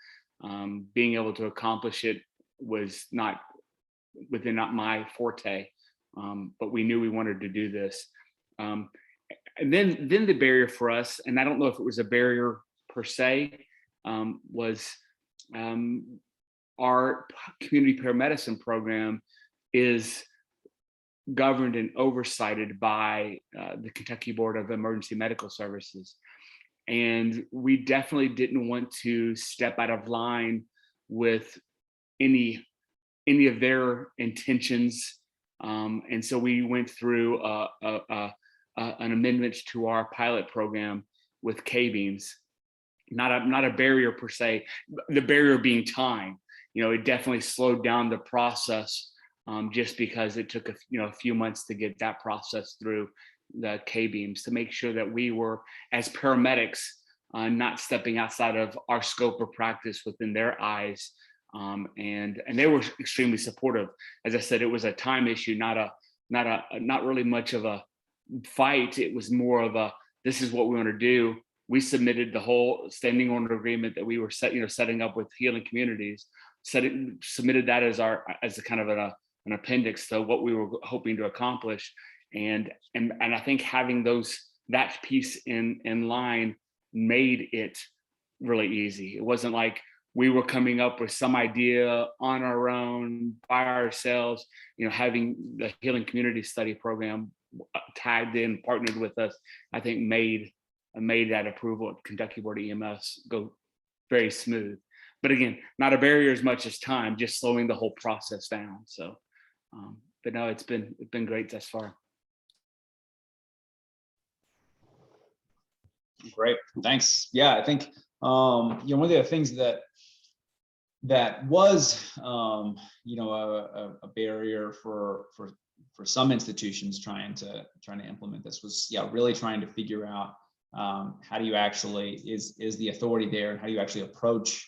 Speaker 5: Being able to accomplish it was not within my forte, but we knew we wanted to do this. And then the barrier for us, and I don't know if it was a barrier per se, was our community paramedicine program is governed and oversighted by the Kentucky Board of Emergency Medical Services. And we definitely didn't want to step out of line with any of their intentions. And so we went through an amendment to our pilot program with K-beams. Not a barrier per se, the barrier being time. It definitely slowed down the process, just because it took a few months to get that process through the K-beams to make sure that we were, as paramedics, not stepping outside of our scope of practice within their eyes. And they were extremely supportive. As I said, it was a time issue, not really much of a fight. It was more of a, this is what we want to do. We submitted the whole standing order agreement that we were setting up with Healing Communities. Submitted that as a kind of an appendix to what we were hoping to accomplish. And I think having that piece in line made it really easy. It wasn't like we were coming up with some idea on our own by ourselves. Having the Healing Community Study program tagged in, partnered with us, I think made that approval at Kentucky Board of EMS go very smooth. But again, not a barrier as much as time, just slowing the whole process down. So, but no, it's been great thus far.
Speaker 2: Great, thanks. Yeah, I think one of the other things that was a barrier for some institutions trying to implement this was really trying to figure out how do you actually is the authority there, and how do you actually approach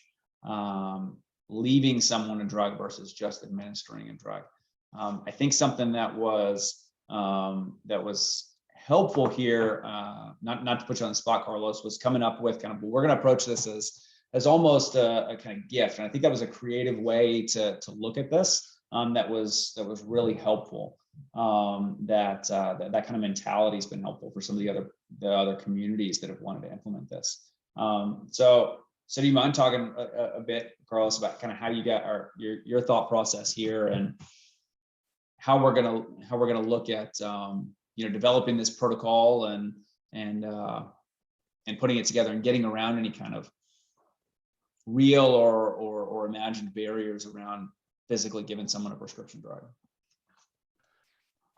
Speaker 2: leaving someone a drug versus just administering a drug. I think something that was helpful here, not to put you on the spot, Carlos, was coming up with kind of, we're going to approach this as almost a kind of gift, and I think that was a creative way to look at this. That was really helpful. That kind of mentality has been helpful for some of the other communities that have wanted to implement this. So do you mind talking a bit, Carlos, about kind of how you got your thought process here, and how we're gonna look at developing this protocol and putting it together and getting around any kind of real or imagined barriers around physically giving someone a prescription drug?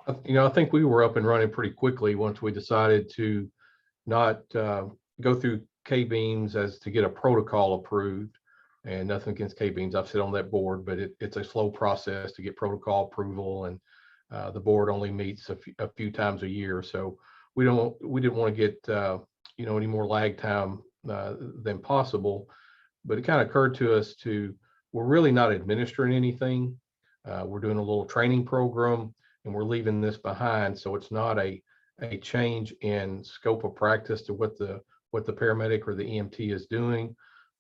Speaker 4: I think we were up and running pretty quickly once we decided to not go through K-beams as to get a protocol approved. And nothing against K-beams, I've sit on that board, but it's a slow process to get protocol approval, and the board only meets a few times a year. So we didn't want to get any more lag time than possible. But it kind of occurred to us we're really not administering anything. We're doing a little training program, and we're leaving this behind. So it's not a change in scope of practice to what the paramedic or the EMT is doing.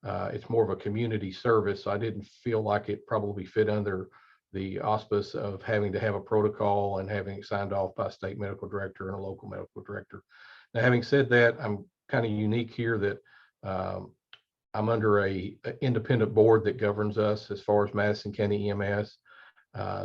Speaker 4: It's more of a community service. I didn't feel like it probably fit under the auspice of having to have a protocol and having it signed off by a state medical director and a local medical director. Now, having said that, I'm kind of unique here that I'm under a independent board that governs us as far as Madison County EMS.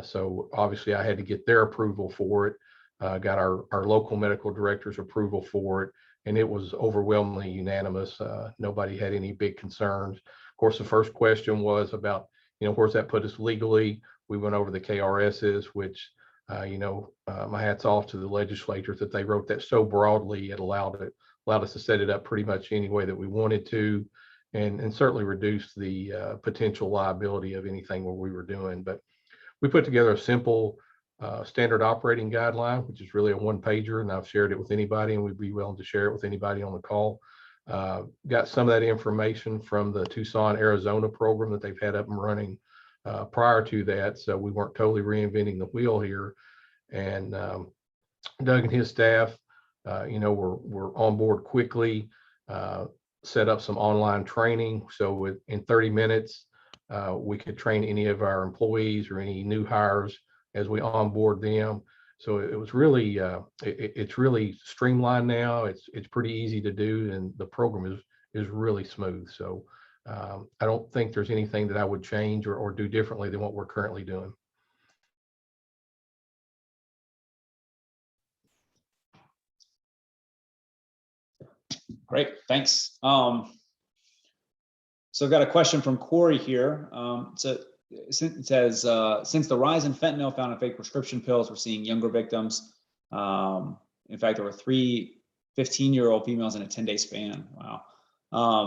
Speaker 4: So obviously I had to get their approval for it, got our local medical director's approval for it, and it was overwhelmingly unanimous. Nobody had any big concerns. Of course, the first question was about, where's that put us legally? We went over the KRSs, which, my hat's off to the legislators that they wrote that so broadly. It allowed us to set it up pretty much any way that we wanted to, and certainly reduce the potential liability of anything what we were doing. But we put together a simple standard operating guideline, which is really a one-pager, and I've shared it with anybody, and we'd be willing to share it with anybody on the call. Got some of that information from the Tucson, Arizona program that they've had up and running prior to that, so we weren't totally reinventing the wheel here. And Doug and his staff, we're on board quickly, set up some online training. So in 30 minutes, we could train any of our employees or any new hires as we onboard them. So it was really, it's really streamlined now. It's pretty easy to do, and the program is really smooth. So I don't think there's anything that I would change or do differently than what we're currently doing.
Speaker 2: Great, thanks. So I've got a question from Corey here. It says, since the rise in fentanyl found in fake prescription pills, we're seeing younger victims. In fact, there were 3 15-year-old females in a 10-day span. Wow.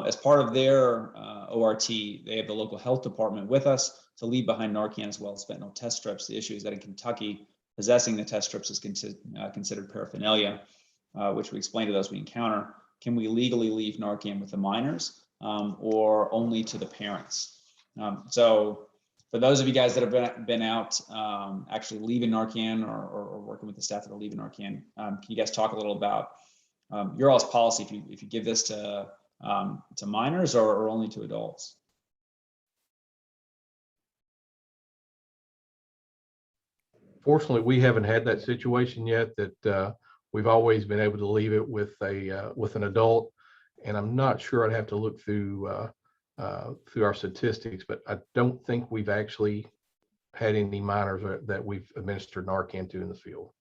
Speaker 2: As part of their ORT, they have the local health department with us to leave behind Narcan as well as fentanyl test strips. The issue is that in Kentucky, possessing the test strips is considered paraphernalia, which we explain to those we encounter. Can we legally leave Narcan with the minors or only to the parents? So for those of you guys that have been out actually leaving Narcan or working with the staff that are leaving Narcan, can you guys talk a little about your all's policy if you give this to minors or only to adults?
Speaker 4: Fortunately, we haven't had that situation yet. That we've always been able to leave it with an adult, and I'm not sure. I'd have to look through our statistics, but I don't think we've actually had any minors that we've administered Narcan to in the field.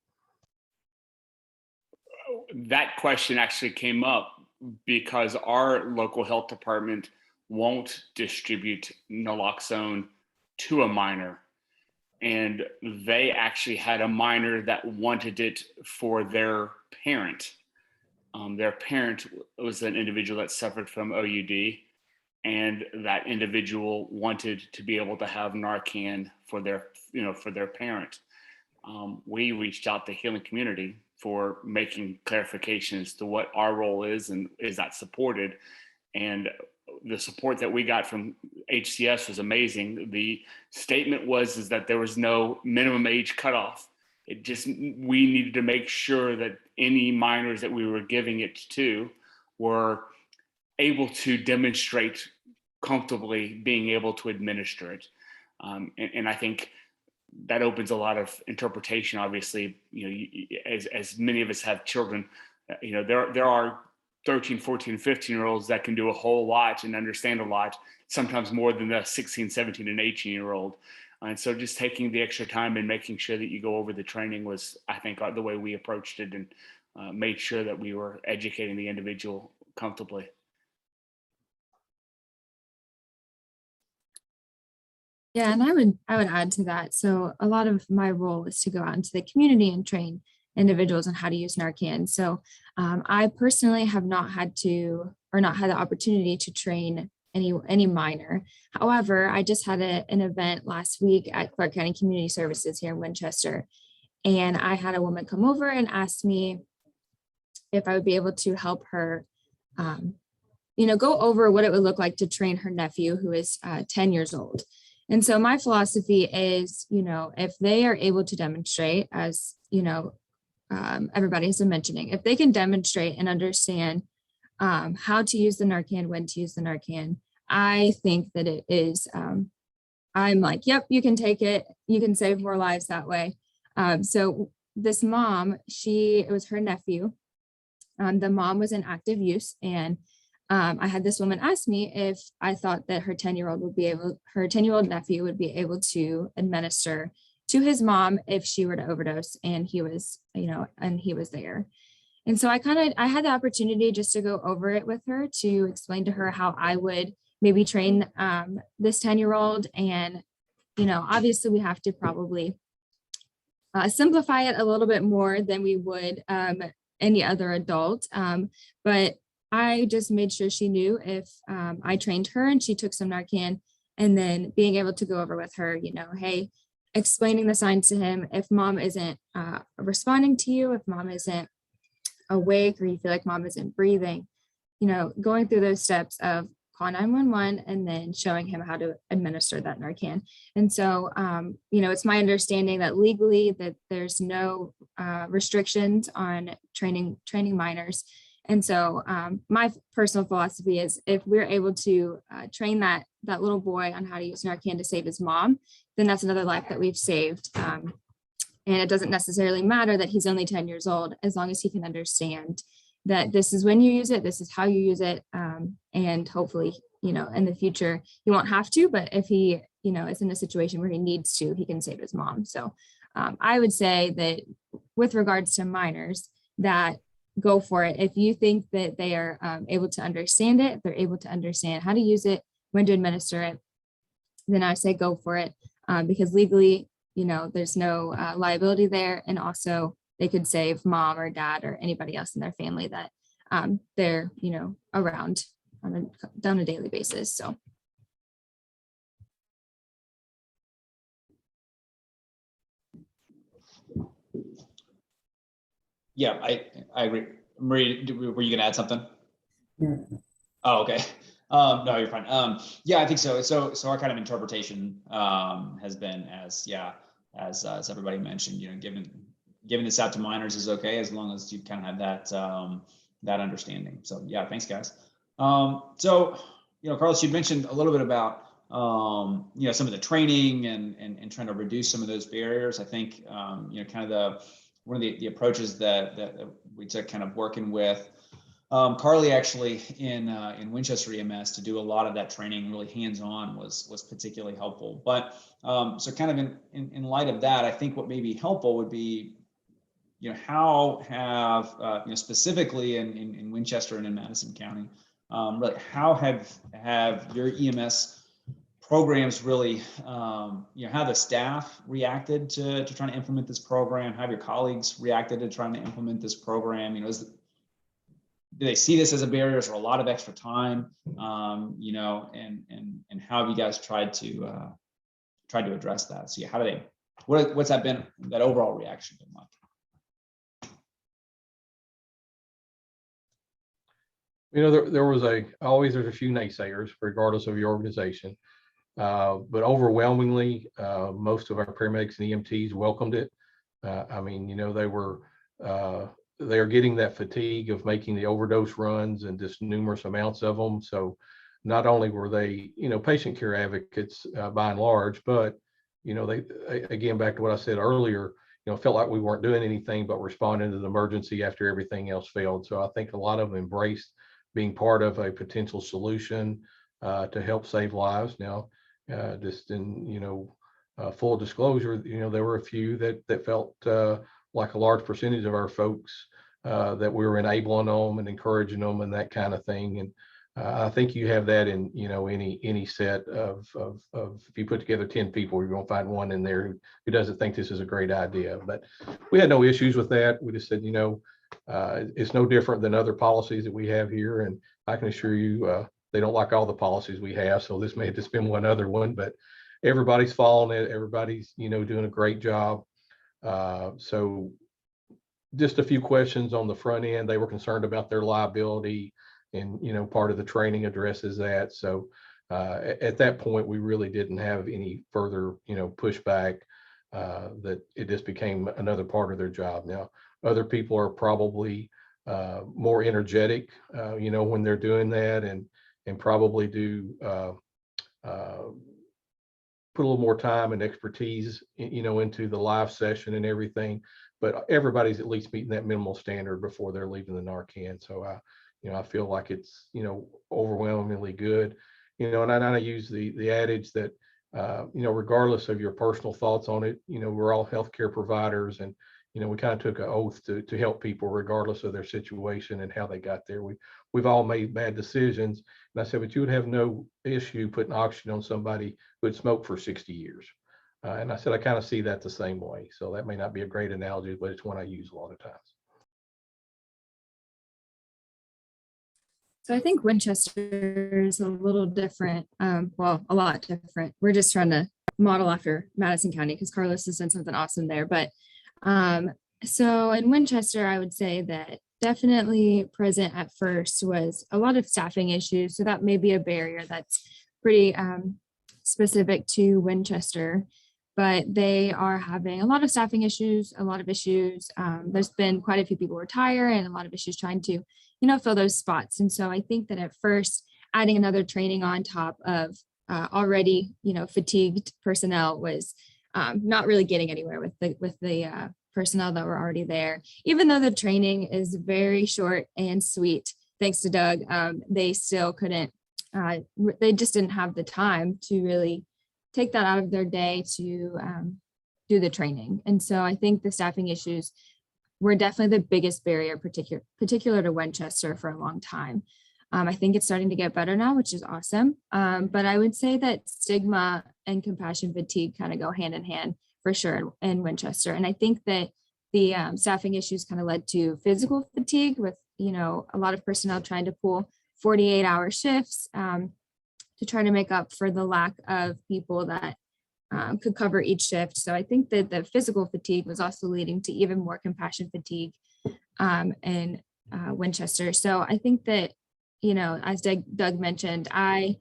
Speaker 5: That question actually came up because our local health department won't distribute naloxone to a minor. And they actually had a minor that wanted it for their parent. Their parent was an individual that suffered from OUD, and that individual wanted to be able to have Narcan for their parent. We reached out to Healing Community for making clarifications to what our role is and is that supported. And the support that we got from HCS was amazing. The statement was that there was no minimum age cutoff. It just, we needed to make sure that any minors that we were giving it to were able to demonstrate comfortably being able to administer it. And I think that opens a lot of interpretation. Obviously, as many of us have children, there are 13, 14, 15-year-olds that can do a whole lot and understand a lot, sometimes more than the 16, 17, and 18-year-old. And so just taking the extra time and making sure that you go over the training was, I think, the way we approached it, and made sure that we were educating the individual comfortably.
Speaker 3: Yeah, and I would add to that. So a lot of my role is to go out into the community and train individuals on how to use Narcan. So I personally have not had the opportunity to train any minor. However, I just had an event last week at Clark County Community Services here in Winchester, and I had a woman come over and ask me if I would be able to help her, go over what it would look like to train her nephew, who is 10 years old. And so my philosophy is, if they are able to demonstrate, as everybody has been mentioning, if they can demonstrate and understand how to use the Narcan, when to use the Narcan, I think that it is, I'm like, yep, you can take it. You can save more lives that way. So this mom, it was her nephew. The mom was in active use, and I had this woman ask me if I thought that her 10-year-old nephew would be able to administer to his mom if she were to overdose, and he was there. And so I had the opportunity just to go over it with her, to explain to her how I would maybe train this 10-year-old. And, obviously we have to probably simplify it a little bit more than we would any other adult. But I just made sure she knew if I trained her and she took some Narcan, and then being able to go over with her, hey, explaining the signs to him. If mom isn't responding to you, if mom isn't awake, or you feel like mom isn't breathing, going through those steps of call 911 and then showing him how to administer that Narcan. And so, it's my understanding that legally that there's no restrictions on training minors. And so my personal philosophy is, if we're able to train that little boy on how to use Narcan to save his mom, then that's another life that we've saved. And it doesn't necessarily matter that he's only 10 years old, as long as he can understand that this is when you use it, this is how you use it. And hopefully, in the future, he won't have to, but if he, is in a situation where he needs to, he can save his mom. So I would say that with regards to minors, that go for it. If you think that they are able to understand it, if they're able to understand how to use it, when to administer it, then I say go for it, because legally, there's no liability there. And also they could save mom or dad or anybody else in their family that they're, around on a daily basis. So.
Speaker 2: Yeah, I agree. Marie, were you going to add something?
Speaker 6: Yeah.
Speaker 2: Oh, okay. No, you're fine. Yeah, I think so. So our kind of interpretation has been as everybody mentioned, giving this out to minors is okay, as long as you kind of have that understanding. So yeah, thanks guys. So, Carlos, you mentioned a little bit about some of the training and trying to reduce some of those barriers. I think, kind of one of the approaches that we took, kind of working with Carly actually in Winchester EMS to do a lot of that training really hands-on was particularly helpful. But so kind of in light of that, I think what may be helpful would be, how have, specifically in Winchester and in Madison County, really how have your EMS programs really, how the staff reacted to trying to implement this program? How have your colleagues reacted to trying to implement this program? Do they see this as a barrier? Is there a lot of extra time? And how have you guys tried to address that? So how do they? What's that been? That overall reaction been like?
Speaker 4: There's a few naysayers, regardless of your organization. But overwhelmingly, most of our paramedics and EMTs welcomed it. They are getting that fatigue of making the overdose runs and just numerous amounts of them. So not only were they, patient care advocates by and large, but, they, again, back to what I said earlier, felt like we weren't doing anything but responding to the emergency after everything else failed. So I think a lot of them embraced being part of a potential solution to help save lives. Now, just in, full disclosure, there were a few that felt like a large percentage of our folks that we were enabling them and encouraging them and that kind of thing. And I think you have that in, any set of if you put together 10 people, you're going to find one in there who doesn't think this is a great idea. But we had no issues with that. We just said, it's no different than other policies that we have here. And I can assure you, they don't like all the policies we have. So this may have just been one other one, but everybody's following it. Everybody's, doing a great job. So just a few questions on the front end. They were concerned about their liability, and part of the training addresses that. So at that point, we really didn't have any further pushback. That it just became another part of their job. Now, other people are probably more energetic, when they're doing that, and probably do put a little more time and expertise, into the live session and everything. But everybody's at least meeting that minimal standard before they're leaving the Narcan. So I feel like it's, overwhelmingly good, and I use the adage that, regardless of your personal thoughts on it, we're all healthcare providers, and, we kind of took an oath to help people regardless of their situation and how they got there. We've all made bad decisions. And I said, but you would have no issue putting oxygen on somebody who had smoked for 60 years. And I said, I kind of see that the same way. So that may not be a great analogy, but it's one I use a lot of times.
Speaker 3: So I think Winchester is a little different. Well, a lot different. We're just trying to model after Madison County because Carlos has done something awesome there. But so in Winchester, I would say that definitely present at first was a lot of staffing issues. So that may be a barrier that's pretty specific to Winchester, but they are having a lot of staffing issues, a lot of issues. There's been quite a few people retire and a lot of issues trying to, fill those spots. And so I think that at first adding another training on top of already, fatigued personnel was not really getting anywhere with the personnel that were already there. Even though the training is very short and sweet, thanks to Doug, they still couldn't, they just didn't have the time to really take that out of their day to do the training. And so I think the staffing issues were definitely the biggest barrier, particular to Winchester for a long time. I think it's starting to get better now, which is awesome. But I would say that stigma and compassion fatigue kind of go hand in hand for sure in Winchester. And I think that the staffing issues kind of led to physical fatigue with, a lot of personnel trying to pull 48-hour shifts to try to make up for the lack of people that could cover each shift. So I think that the physical fatigue was also leading to even more compassion fatigue in Winchester. So I think that, as Doug mentioned, I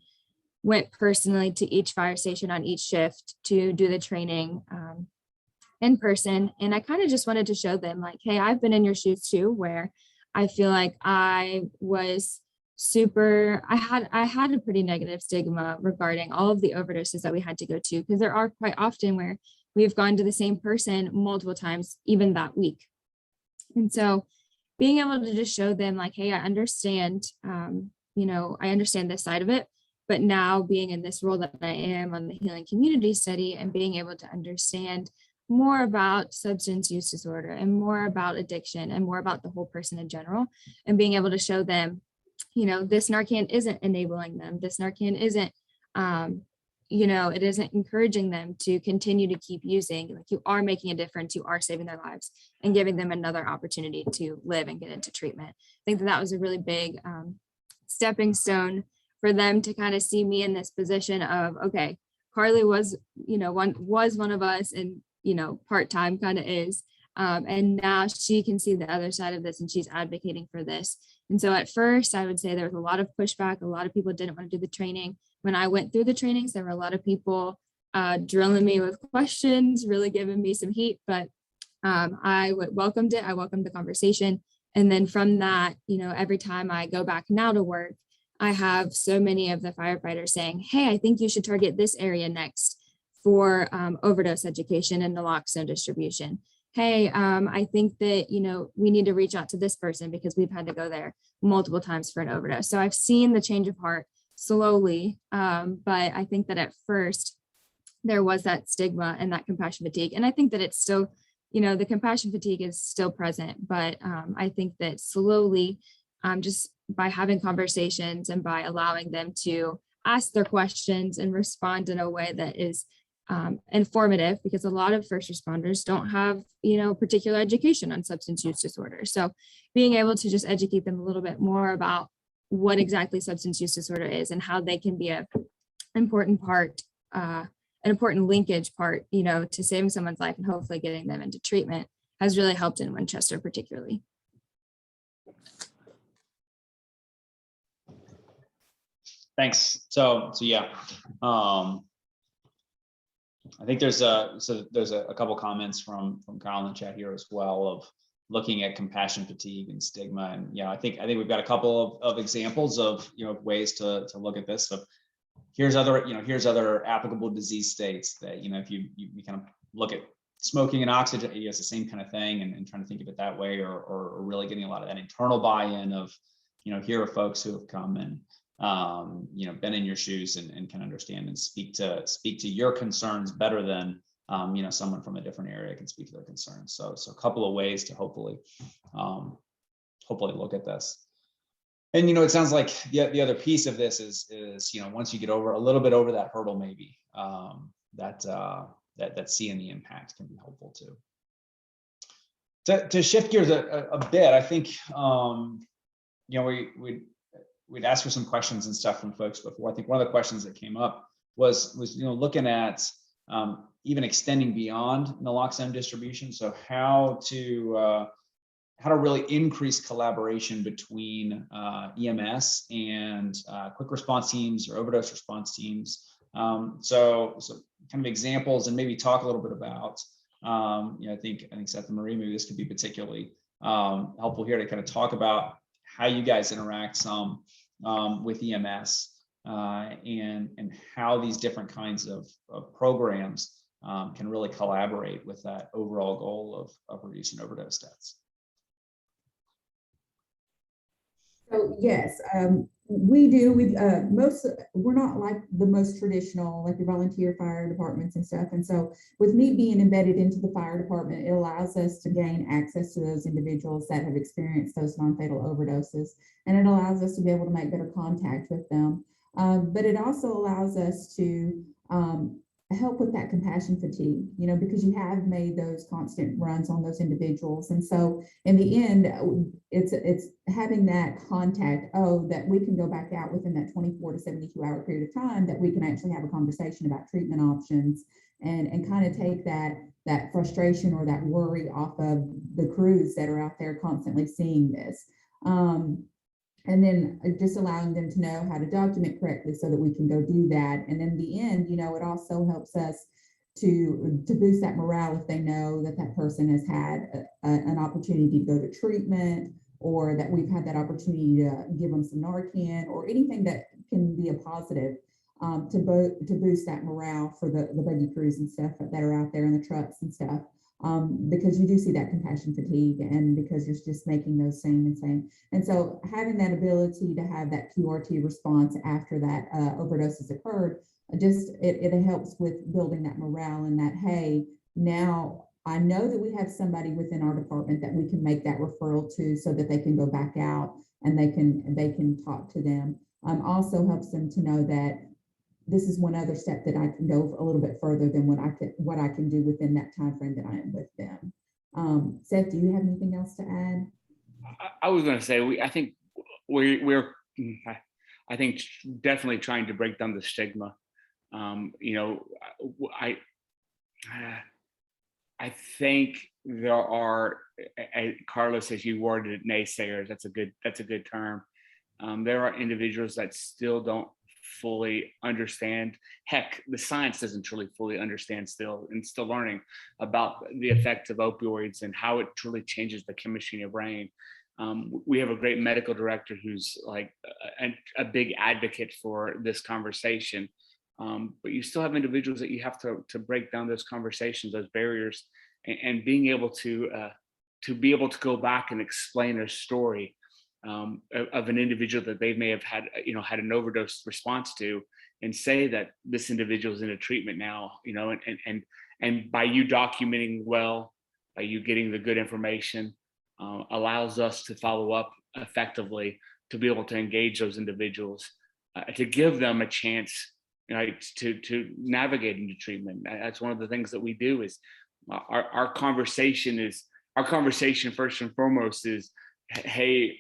Speaker 3: went personally to each fire station on each shift to do the training in person. And I kind of just wanted to show them like, hey, I've been in your shoes too, where I feel like I was I had a pretty negative stigma regarding all of the overdoses that we had to go to, because there are quite often where we've gone to the same person multiple times, even that week. And so being able to just show them like, hey, I understand, I understand this side of it, but now being in this role that I am on the Healing Community Study and being able to understand more about substance use disorder and more about addiction and more about the whole person in general, and being able to show them, this Narcan isn't enabling them. This Narcan isn't, it isn't encouraging them to continue to keep using. Like, you are making a difference, you are saving their lives and giving them another opportunity to live and get into treatment. I think that was a really big stepping stone for them to kind of see me in this position of, okay, Carly was, one of us, and, part-time kind of is. And now she can see the other side of this and she's advocating for this. And so at first I would say there was a lot of pushback. A lot of people didn't want to do the training. When I went through the trainings, there were a lot of people drilling me with questions, really giving me some heat, but I welcomed it. I welcomed the conversation. And then from that, every time I go back now to work, I have so many of the firefighters saying, hey, I think you should target this area next for overdose education and naloxone distribution. Hey, I think that, we need to reach out to this person because we've had to go there multiple times for an overdose. So I've seen the change of heart slowly, but I think that at first there was that stigma and that compassion fatigue. And I think that it's still, the compassion fatigue is still present, but I think that slowly, just by having conversations and by allowing them to ask their questions and respond in a way that is informative, because a lot of first responders don't have, particular education on substance use disorder. So being able to just educate them a little bit more about what exactly substance use disorder is and how they can be an important part, an important linkage part, to saving someone's life and hopefully getting them into treatment has really helped in Winchester particularly.
Speaker 2: Thanks. So yeah. I think there's a couple comments from Kyle in the chat here as well of looking at compassion fatigue and stigma. And I think we've got a couple of examples of ways to look at this. So here's other applicable disease states that if you kind of look at smoking and oxygen, it's the same kind of thing, and trying to think of it that way, or really getting a lot of that internal buy-in of here are folks who have come and been in your shoes and can understand and speak to your concerns better than someone from a different area can speak to their concerns. So a couple of ways to hopefully look at this. And it sounds like the other piece of this is once you get over a little bit over that hurdle, maybe that seeing the impact can be helpful too. To shift gears a bit, I think we'd asked for some questions and stuff from folks before. I think one of the questions that came up was looking at even extending beyond naloxone distribution. So how to really increase collaboration between EMS and quick response teams or overdose response teams. So kind of examples, and maybe talk a little bit about. I think Seth and Marie, maybe this could be particularly helpful here to kind of talk about how you guys interact some with EMS and how these different kinds of programs can really collaborate with that overall goal of reducing overdose deaths.
Speaker 6: So yes, we do. We're not like the most traditional, like your volunteer fire departments and stuff. And so with me being embedded into the fire department, it allows us to gain access to those individuals that have experienced those non-fatal overdoses. And it allows us to be able to make better contact with them. But it also allows us to help with that compassion fatigue, because you have made those constant runs on those individuals. And so in the end, it's having that contact, that we can go back out within that 24 to 72 hour period of time, that we can actually have a conversation about treatment options and kind of take that frustration or that worry off of the crews that are out there constantly seeing this. And then just allowing them to know how to document correctly so that we can go do that. And in the end, it also helps us to boost that morale if they know that that person has had an opportunity to go to treatment, or that we've had that opportunity to give them some Narcan or anything that can be a positive to boost that morale for the buggy crews and stuff that are out there in the trucks and stuff. Because you do see that compassion fatigue, and because you're just making those same and same. And so having that ability to have that QRT response after that overdose has occurred, it helps with building that morale and that, hey, now I know that we have somebody within our department that we can make that referral to so that they can go back out and they can talk to them. Also helps them to know that this is one other step that I can go a little bit further than what I can do within that time frame that I am with them. Seth, do you have anything else to add?
Speaker 5: I was going to say, I think we're definitely trying to break down the stigma. I think there are, Carlos, as you worded it, naysayers. That's a good term. There are individuals that still don't fully understand. Heck, the science doesn't truly fully understand still, and still learning about the effects of opioids and how it truly changes the chemistry in your brain. We have a great medical director who's like a big advocate for this conversation. But you still have individuals that you have to break down those conversations, those barriers, and being able to go back and explain their story of an individual that they may have had an overdose response to, and say that this individual is in a treatment now, and by you documenting well, by you getting the good information, allows us to follow up effectively, to be able to engage those individuals, to give them a chance, to navigate into treatment. That's one of the things that we do. Is our conversation first and foremost is, hey,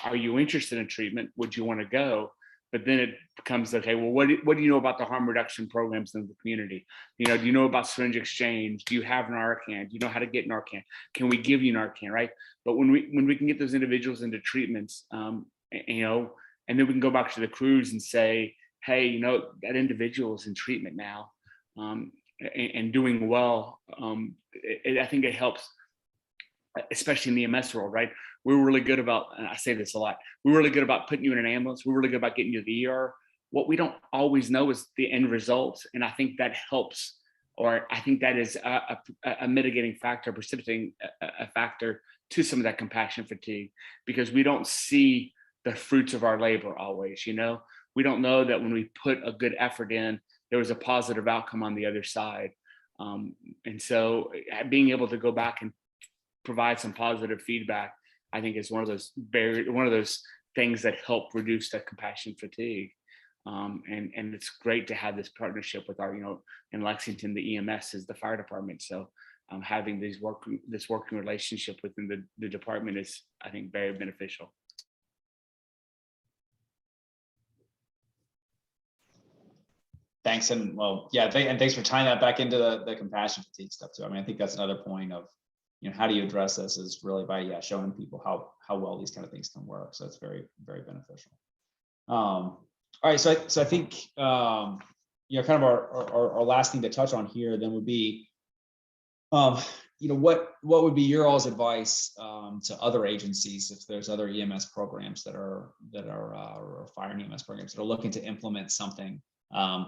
Speaker 5: are you interested in treatment? Would you want to go? But then it becomes, okay, well, what do you know about the harm reduction programs in the community? Do you know about syringe exchange? Do you have Narcan? Do you know how to get Narcan? Can we give you Narcan, right? But when we can get those individuals into treatments, and then we can go back to the crews and say, hey, that individual is in treatment now, and doing well. I think it helps, especially in the EMS world, right? We're really good about, and I say this a lot, we're really good about putting you in an ambulance. We're really good about getting you to the ER. What we don't always know is the end result. And I think that helps, or I think that is a mitigating factor, precipitating a factor to some of that compassion fatigue, because we don't see the fruits of our labor always, We don't know that when we put a good effort in, there was a positive outcome on the other side. And so being able to go back and provide some positive feedback, I think is one of those things that help reduce that compassion fatigue. And it's great to have this partnership with our, in Lexington, the EMS is the fire department. So having this working relationship within the department is, I think, very beneficial.
Speaker 2: Thanks. And well, yeah, and thanks for tying that back into the compassion fatigue stuff too. I mean, I think that's another point of, how do you address this, is really by showing people how well these kind of things can work. So it's very, very beneficial. All right, so I think kind of our last thing to touch on here then would be, what would be your all's advice to other agencies if there's other EMS programs that are or fire and EMS programs that are looking to implement something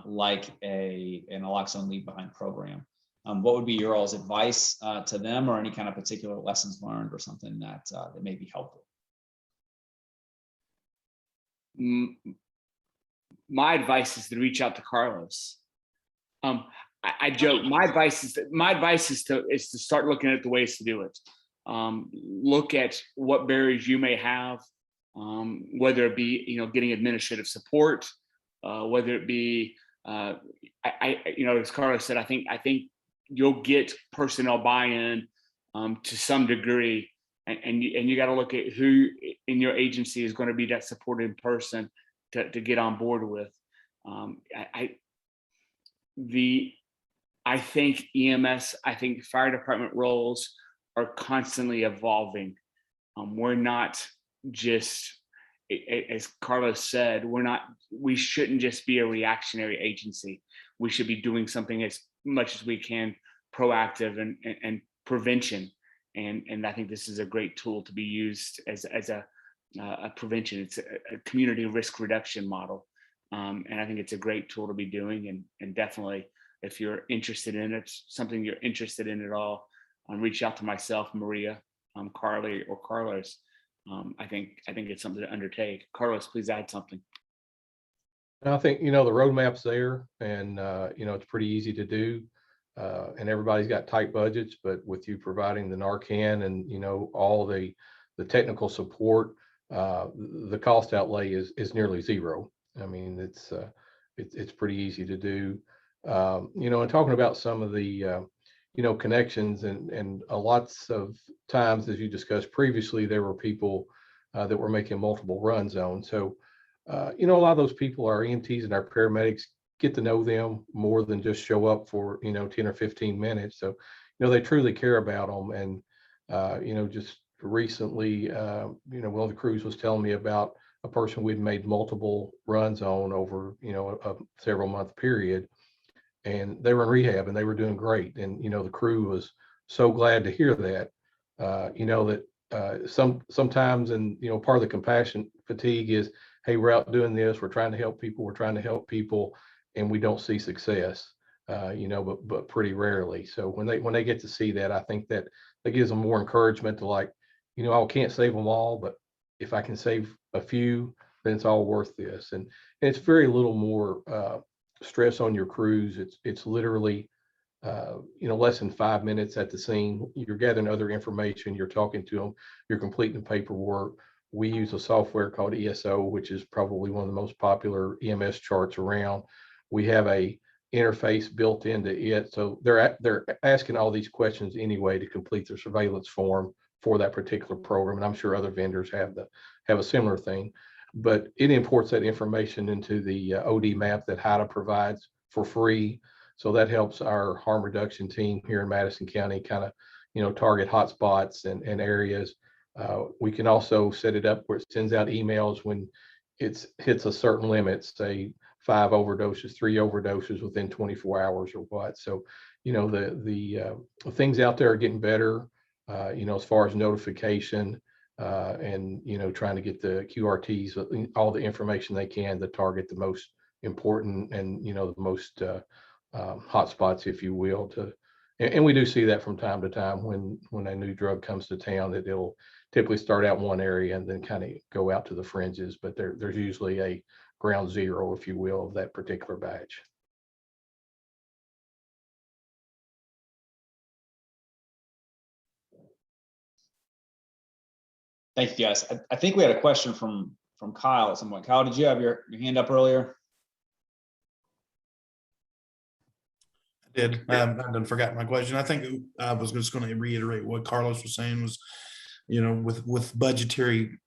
Speaker 2: like an Naloxone leave behind program? What would be your all's advice to them, or any kind of particular lessons learned or something that may be helpful?
Speaker 5: My advice is to reach out to Carlos. I joke. My advice is to start looking at the ways to do it. Look at what barriers you may have, whether it be getting administrative support, whether it be as Carlos said, I think you'll get personnel buy-in to some degree, and you got to look at who in your agency is going to be that supportive person to get on board with. I think EMS, I think fire department roles are constantly evolving. We're not just, as Carlos said, we shouldn't just be a reactionary agency. We should be doing something as much as we can proactive and prevention. And I think this is a great tool to be used as a prevention. It's a community risk reduction model. And I think it's a great tool to be doing. And definitely, if you're interested in it, something you're interested in at all, reach out to myself, Maria, Carly, or Carlos. I think it's something to undertake. Carlos, please add something.
Speaker 4: And I think, the roadmap's there and, it's pretty easy to do. And everybody's got tight budgets, but with you providing the Narcan and, all the technical support, the cost outlay is nearly zero. I mean, it's pretty easy to do. And talking about some of the, connections and lots of times, as you discussed previously, there were people that were making multiple runs on. So, a lot of those people, our EMTs and our paramedics, get to know them more than just show up for, 10 or 15 minutes. So, they truly care about them. And, just recently, one of the crews was telling me about a person we'd made multiple runs on over, a several month period. And they were in rehab and they were doing great. And, the crew was so glad to hear that, sometimes, and, part of the compassion fatigue is, hey, we're out doing this, we're trying to help people, and we don't see success, but pretty rarely. So when they get to see that, I think that gives them more encouragement to, like, I can't save them all, but if I can save a few, then it's all worth this. And it's very little more stress on your crews. It's literally less than 5 minutes at the scene. You're gathering other information, you're talking to them, you're completing the paperwork. We use a software called ESO, which is probably one of the most popular EMS charts around. We have a interface built into it. So they're asking all these questions anyway to complete their surveillance form for that particular program. And I'm sure other vendors have a similar thing, but it imports that information into the OD map that HIDA provides for free. So that helps our harm reduction team here in Madison County kind of, target hotspots and areas. We can also set it up where it sends out emails when it hits a certain limit, say 5 overdoses, 3 overdoses within 24 hours or what. So, the things out there are getting better, as far as notification and, trying to get the QRTs, all the information they can to target the most important and, the most hotspots, if you will, and we do see that from time to time when a new drug comes to town, that it'll typically start out in one area and then kind of go out to the fringes, but there's usually a ground zero, if you will, of that particular batch.
Speaker 2: Thank you, guys. I think we had a question from Kyle at some point. Kyle, did you have your hand up earlier?
Speaker 8: I did. I done forgot my question. I think I was just going to reiterate what Carlos was saying was, with budgetary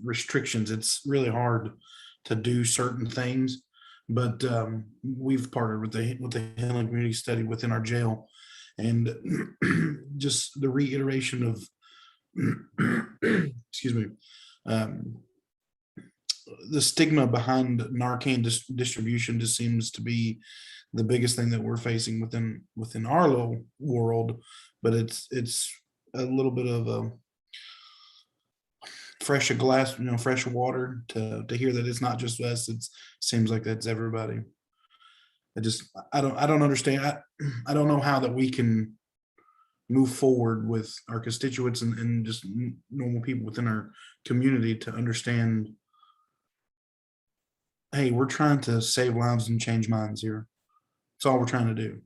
Speaker 8: restrictions, it's really hard to do certain things. But we've partnered with the Healing Community Study within our jail, and just the reiteration of, excuse me, the stigma behind Narcan distribution just seems to be the biggest thing that we're facing within our little world. But it's a little bit of a fresh water to hear that it's not just us. It seems like that's everybody. I don't understand. I don't know how that we can move forward with our constituents and just normal people within our community to understand, hey, we're trying to save lives and change minds here. That's all we're trying to do.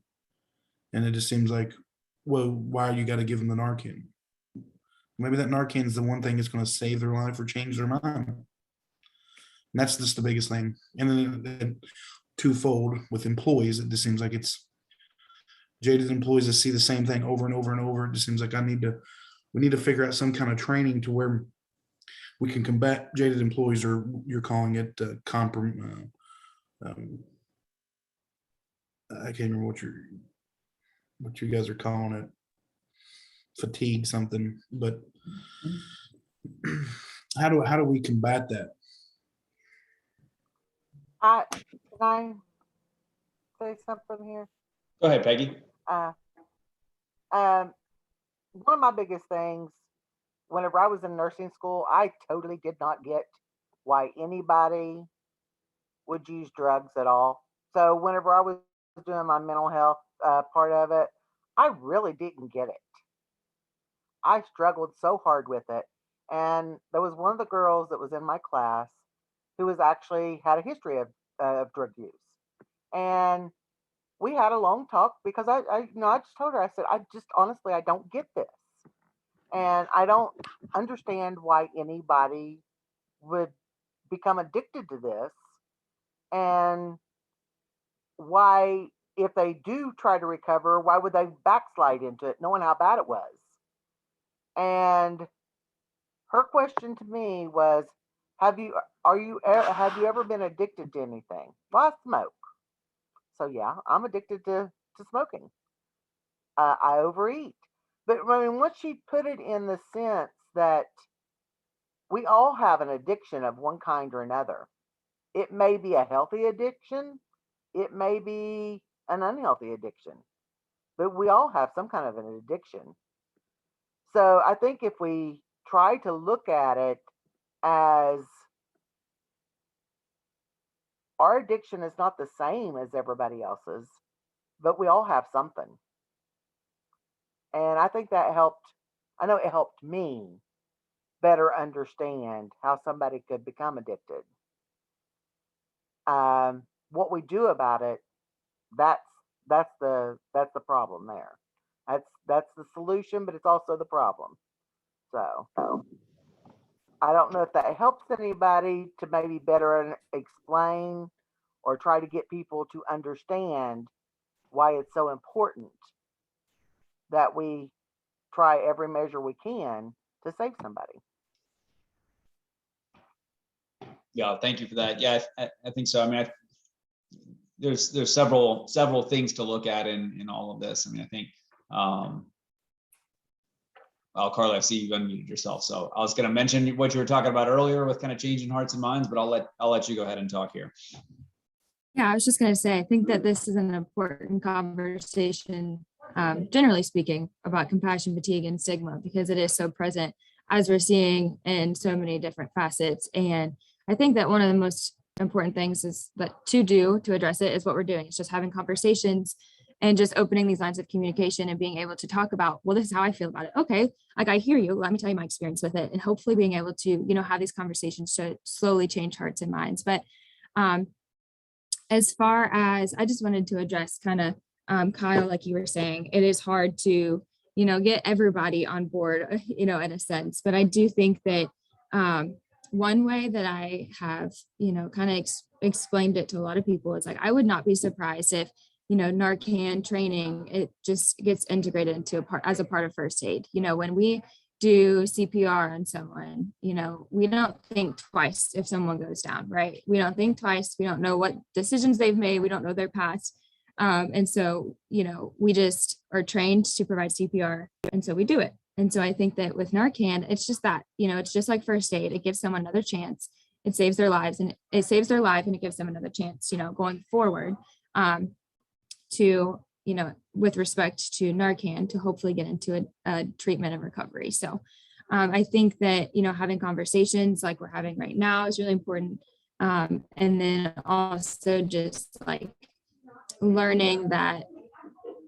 Speaker 8: And it just seems like, well, why you got to give them the Narcan? Maybe that Narcan is the one thing that's going to save their life or change their mind. And that's just the biggest thing. And then twofold with employees, it just seems like it's jaded employees that see the same thing over and over and over. It just seems like we need to figure out some kind of training to where we can combat jaded employees, or you're calling it I can't remember what you guys are calling it, fatigue something. But how do we combat that?
Speaker 7: Can I say something here?
Speaker 2: Go ahead, Peggy.
Speaker 7: Um, one of my biggest things, whenever I was in nursing school, I totally did not get why anybody would use drugs at all. So whenever I was doing my mental health part of it, I really didn't get it. I struggled so hard with it. And there was one of the girls that was in my class who was actually had a history of drug use. And we had a long talk because I just told her, I said, I just honestly, I don't get this. And I don't understand why anybody would become addicted to this. And why, if they do try to recover, why would they backslide into it knowing how bad it was? And her question to me was, have you ever been addicted to anything? Well, I smoke. So yeah, I'm addicted to smoking. I overeat. But I mean, once she put it in the sense that we all have an addiction of one kind or another. It may be a healthy addiction, it may be an unhealthy addiction, but we all have some kind of an addiction. So I think if we try to look at it as our addiction is not the same as everybody else's, but we all have something. And I think that helped, I know it helped me better understand how somebody could become addicted. What we do about it, that's that's the problem there. That's the solution, but it's also the problem. So I don't know if that helps anybody to maybe better explain or try to get people to understand why it's so important that we try every measure we can to save somebody.
Speaker 2: Yeah, thank you for that. Yeah, I think so. I mean, there's several things to look at in all of this. I mean, I think, well, Carla, I see you've unmuted yourself. So I was going to mention what you were talking about earlier with kind of changing hearts and minds, but I'll let you go ahead and talk here.
Speaker 3: Yeah, I was just going to say, I think that this is an important conversation, generally speaking, about compassion fatigue and stigma, because it is so present as we're seeing in so many different facets. And I think that one of the most important things is that to address it is what we're doing. It's just having conversations and just opening these lines of communication and being able to talk about, well, this is how I feel about it. Okay, like I hear you. Let me tell you my experience with it, and hopefully being able to, have these conversations to slowly change hearts and minds. But as far as, I just wanted to address kind of Kyle, like you were saying, it is hard to, get everybody on board, in a sense. But I do think that one way that I have, kind of explained it to a lot of people is like, I would not be surprised if, Narcan training, it just gets integrated into as a part of first aid. When we do CPR on someone, we don't think twice if someone goes down, right? We don't think twice. We don't know what decisions they've made. We don't know their past. And so, we just are trained to provide CPR. And so we do it. And so I think that with Narcan, it's just that, it's just like first aid. It gives someone another chance. It saves their lives, and it saves their life, and it gives them another chance, going forward, to, with respect to Narcan, to hopefully get into a treatment and recovery. So I think that, having conversations like we're having right now is really important. And then also just like learning that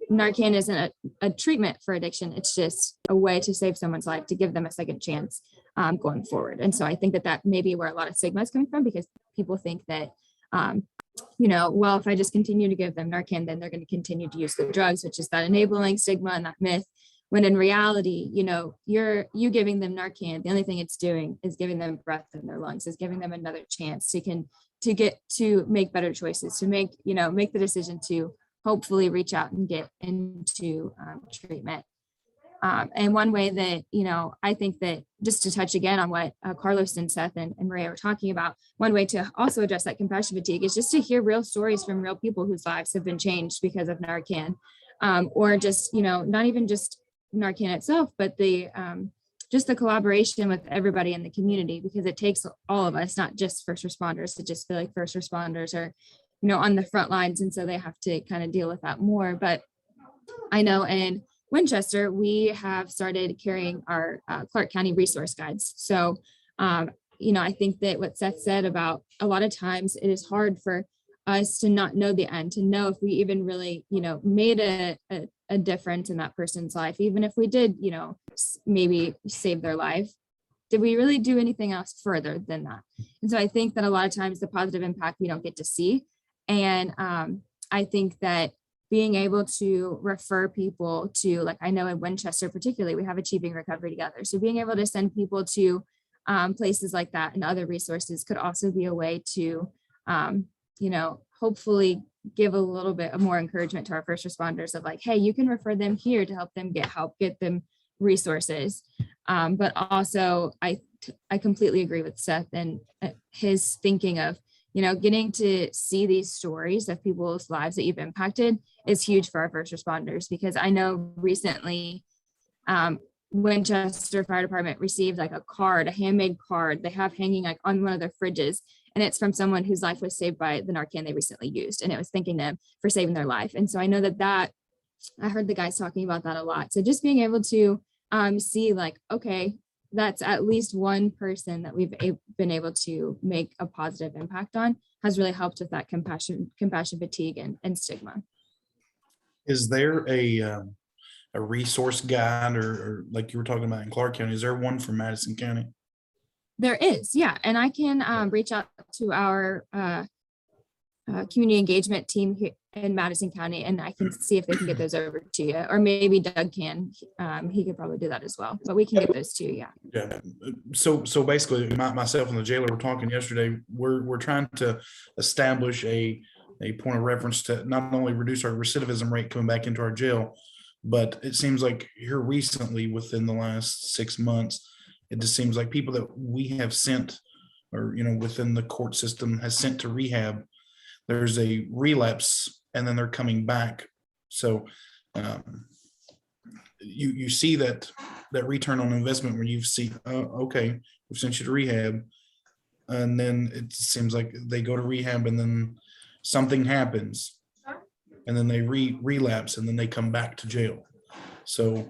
Speaker 3: Narcan isn't a treatment for addiction. It's just a way to save someone's life, to give them a second chance going forward. And so I think that may be where a lot of stigma is coming from, because people think that, well, if I just continue to give them Narcan, then they're going to continue to use the drugs, which is that enabling stigma and that myth. When in reality, you giving them Narcan, the only thing it's doing is giving them breath in their lungs, is giving them another chance to get to make better choices, to make the decision to hopefully reach out and get into treatment. And one way that, I think that, just to touch again on what Carlos and Seth and Maria were talking about, one way to also address that compassion fatigue is just to hear real stories from real people whose lives have been changed because of Narcan, or just, not even just Narcan itself, but just the collaboration with everybody in the community, because it takes all of us, not just first responders, to just feel like first responders are, on the front lines. And so they have to kind of deal with that more. But I know in Winchester, we have started carrying our Clark County resource guides. So, I think that what Seth said about a lot of times it is hard for us to not know the end, to know if we even really, made a difference in that person's life, even if we did, maybe save their life. Did we really do anything else further than that? And so I think that a lot of times the positive impact we don't get to see. And I think that being able to refer people to, like, I know in Winchester particularly, we have Achieving Recovery Together. So being able to send people to places like that and other resources could also be a way to, hopefully give a little bit of more encouragement to our first responders of like, hey, you can refer them here to help them get help, get them resources. But also I completely agree with Seth and his thinking of, getting to see these stories of people's lives that you've impacted is huge for our first responders, because I know recently Winchester Fire Department received like a handmade card they have hanging like on one of their fridges. And it's from someone whose life was saved by the Narcan they recently used. And it was thanking them for saving their life. And so I know that I heard the guys talking about that a lot. So just being able to see like, okay, that's at least one person that we've been able to make a positive impact on has really helped with that compassion fatigue and stigma.
Speaker 8: Is there a resource guide or like you were talking about in Clark County? Is there one for Madison County?
Speaker 3: There is, yeah. And I can reach out to our community engagement team here in Madison County, and I can see if they can get those over to you, or maybe Doug can. He could probably do that as well, but we can get those to you.
Speaker 8: Yeah. So basically, myself and the jailer were talking yesterday. We're trying to establish a point of reference to not only reduce our recidivism rate coming back into our jail, but it seems like here recently, within the last 6 months, it just seems like people that we have sent, or within the court system has sent to rehab, there's a relapse and then they're coming back. So you see that return on investment where you see, okay, we've sent you to rehab, and then it seems like they go to rehab and then something happens and then they relapse and then they come back to jail. So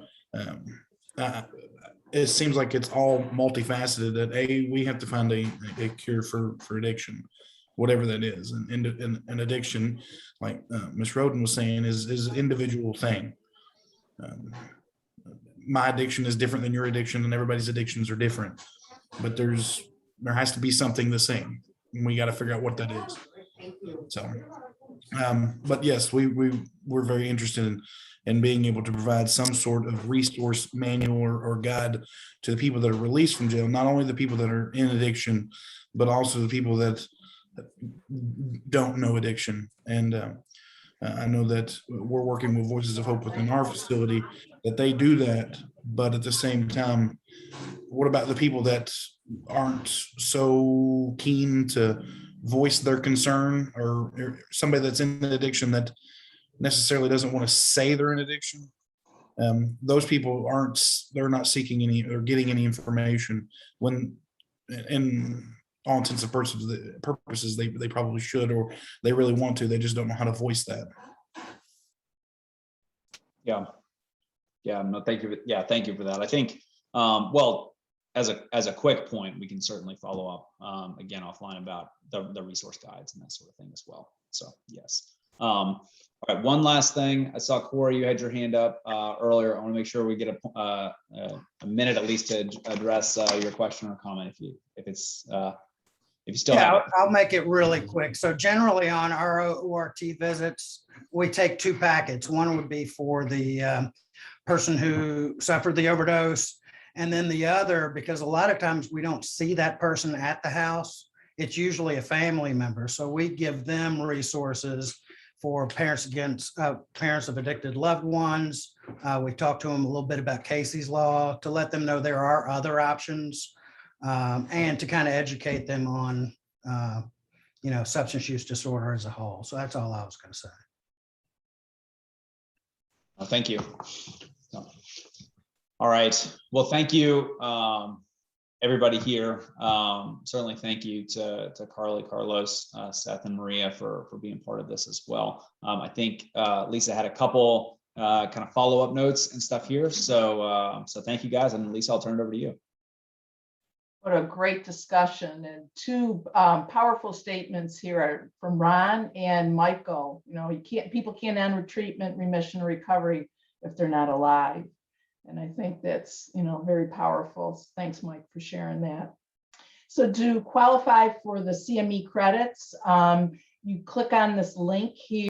Speaker 8: it seems like it's all multifaceted, that we have to find a cure for addiction, whatever that is. And an addiction, like Ms. Roden was saying, is an individual thing. My addiction is different than your addiction, and everybody's addictions are different, but there has to be something the same, and we got to figure out what that is. So but yes, we're very interested in being able to provide some sort of resource manual or guide to the people that are released from jail, not only the people that are in addiction, but also the people that don't know addiction. And I know that we're working with Voices of Hope within our facility, that they do that. But at the same time, what about the people that aren't so keen to voice their concern, or somebody that's in addiction that necessarily doesn't want to say they're in addiction? Those people they're not seeking any or getting any information, when in all intents and purposes they probably should, or they really want to, they just don't know how to voice that.
Speaker 2: No, thank you. Thank you for that. I think, well, as a quick point, we can certainly follow up again offline about the resource guides and that sort of thing as well. So yes. All right, one last thing. I saw Corey, you had your hand up earlier. I want to make sure we get a minute at least to address your question or comment if you still have it.
Speaker 9: I'll make it really quick. So generally on our ORT visits, we take 2 packets. One would be for the person who suffered the overdose, and then the other, because a lot of times we don't see that person at the house, it's usually a family member. So we give them resources for parents of addicted loved ones. We talk to them a little bit about Casey's Law to let them know there are other options, and to kind of educate them on, substance use disorder as a whole. So that's all I was going to say.
Speaker 2: Thank you. All right. Well, thank you, everybody here. Certainly thank you to Carly, Carlos, Seth, and Maria for being part of this as well. I think Lisa had a couple kind of follow-up notes and stuff here. So so thank you guys, and Lisa, I'll turn it over to you.
Speaker 1: What a great discussion, and two powerful statements here are from Ron and Michael. You know, people can't enter treatment, remission, or recovery if they're not alive. And I think that's, you know, very powerful. Thanks, Mike, for sharing that. So to qualify for the CME credits, you click on this link here.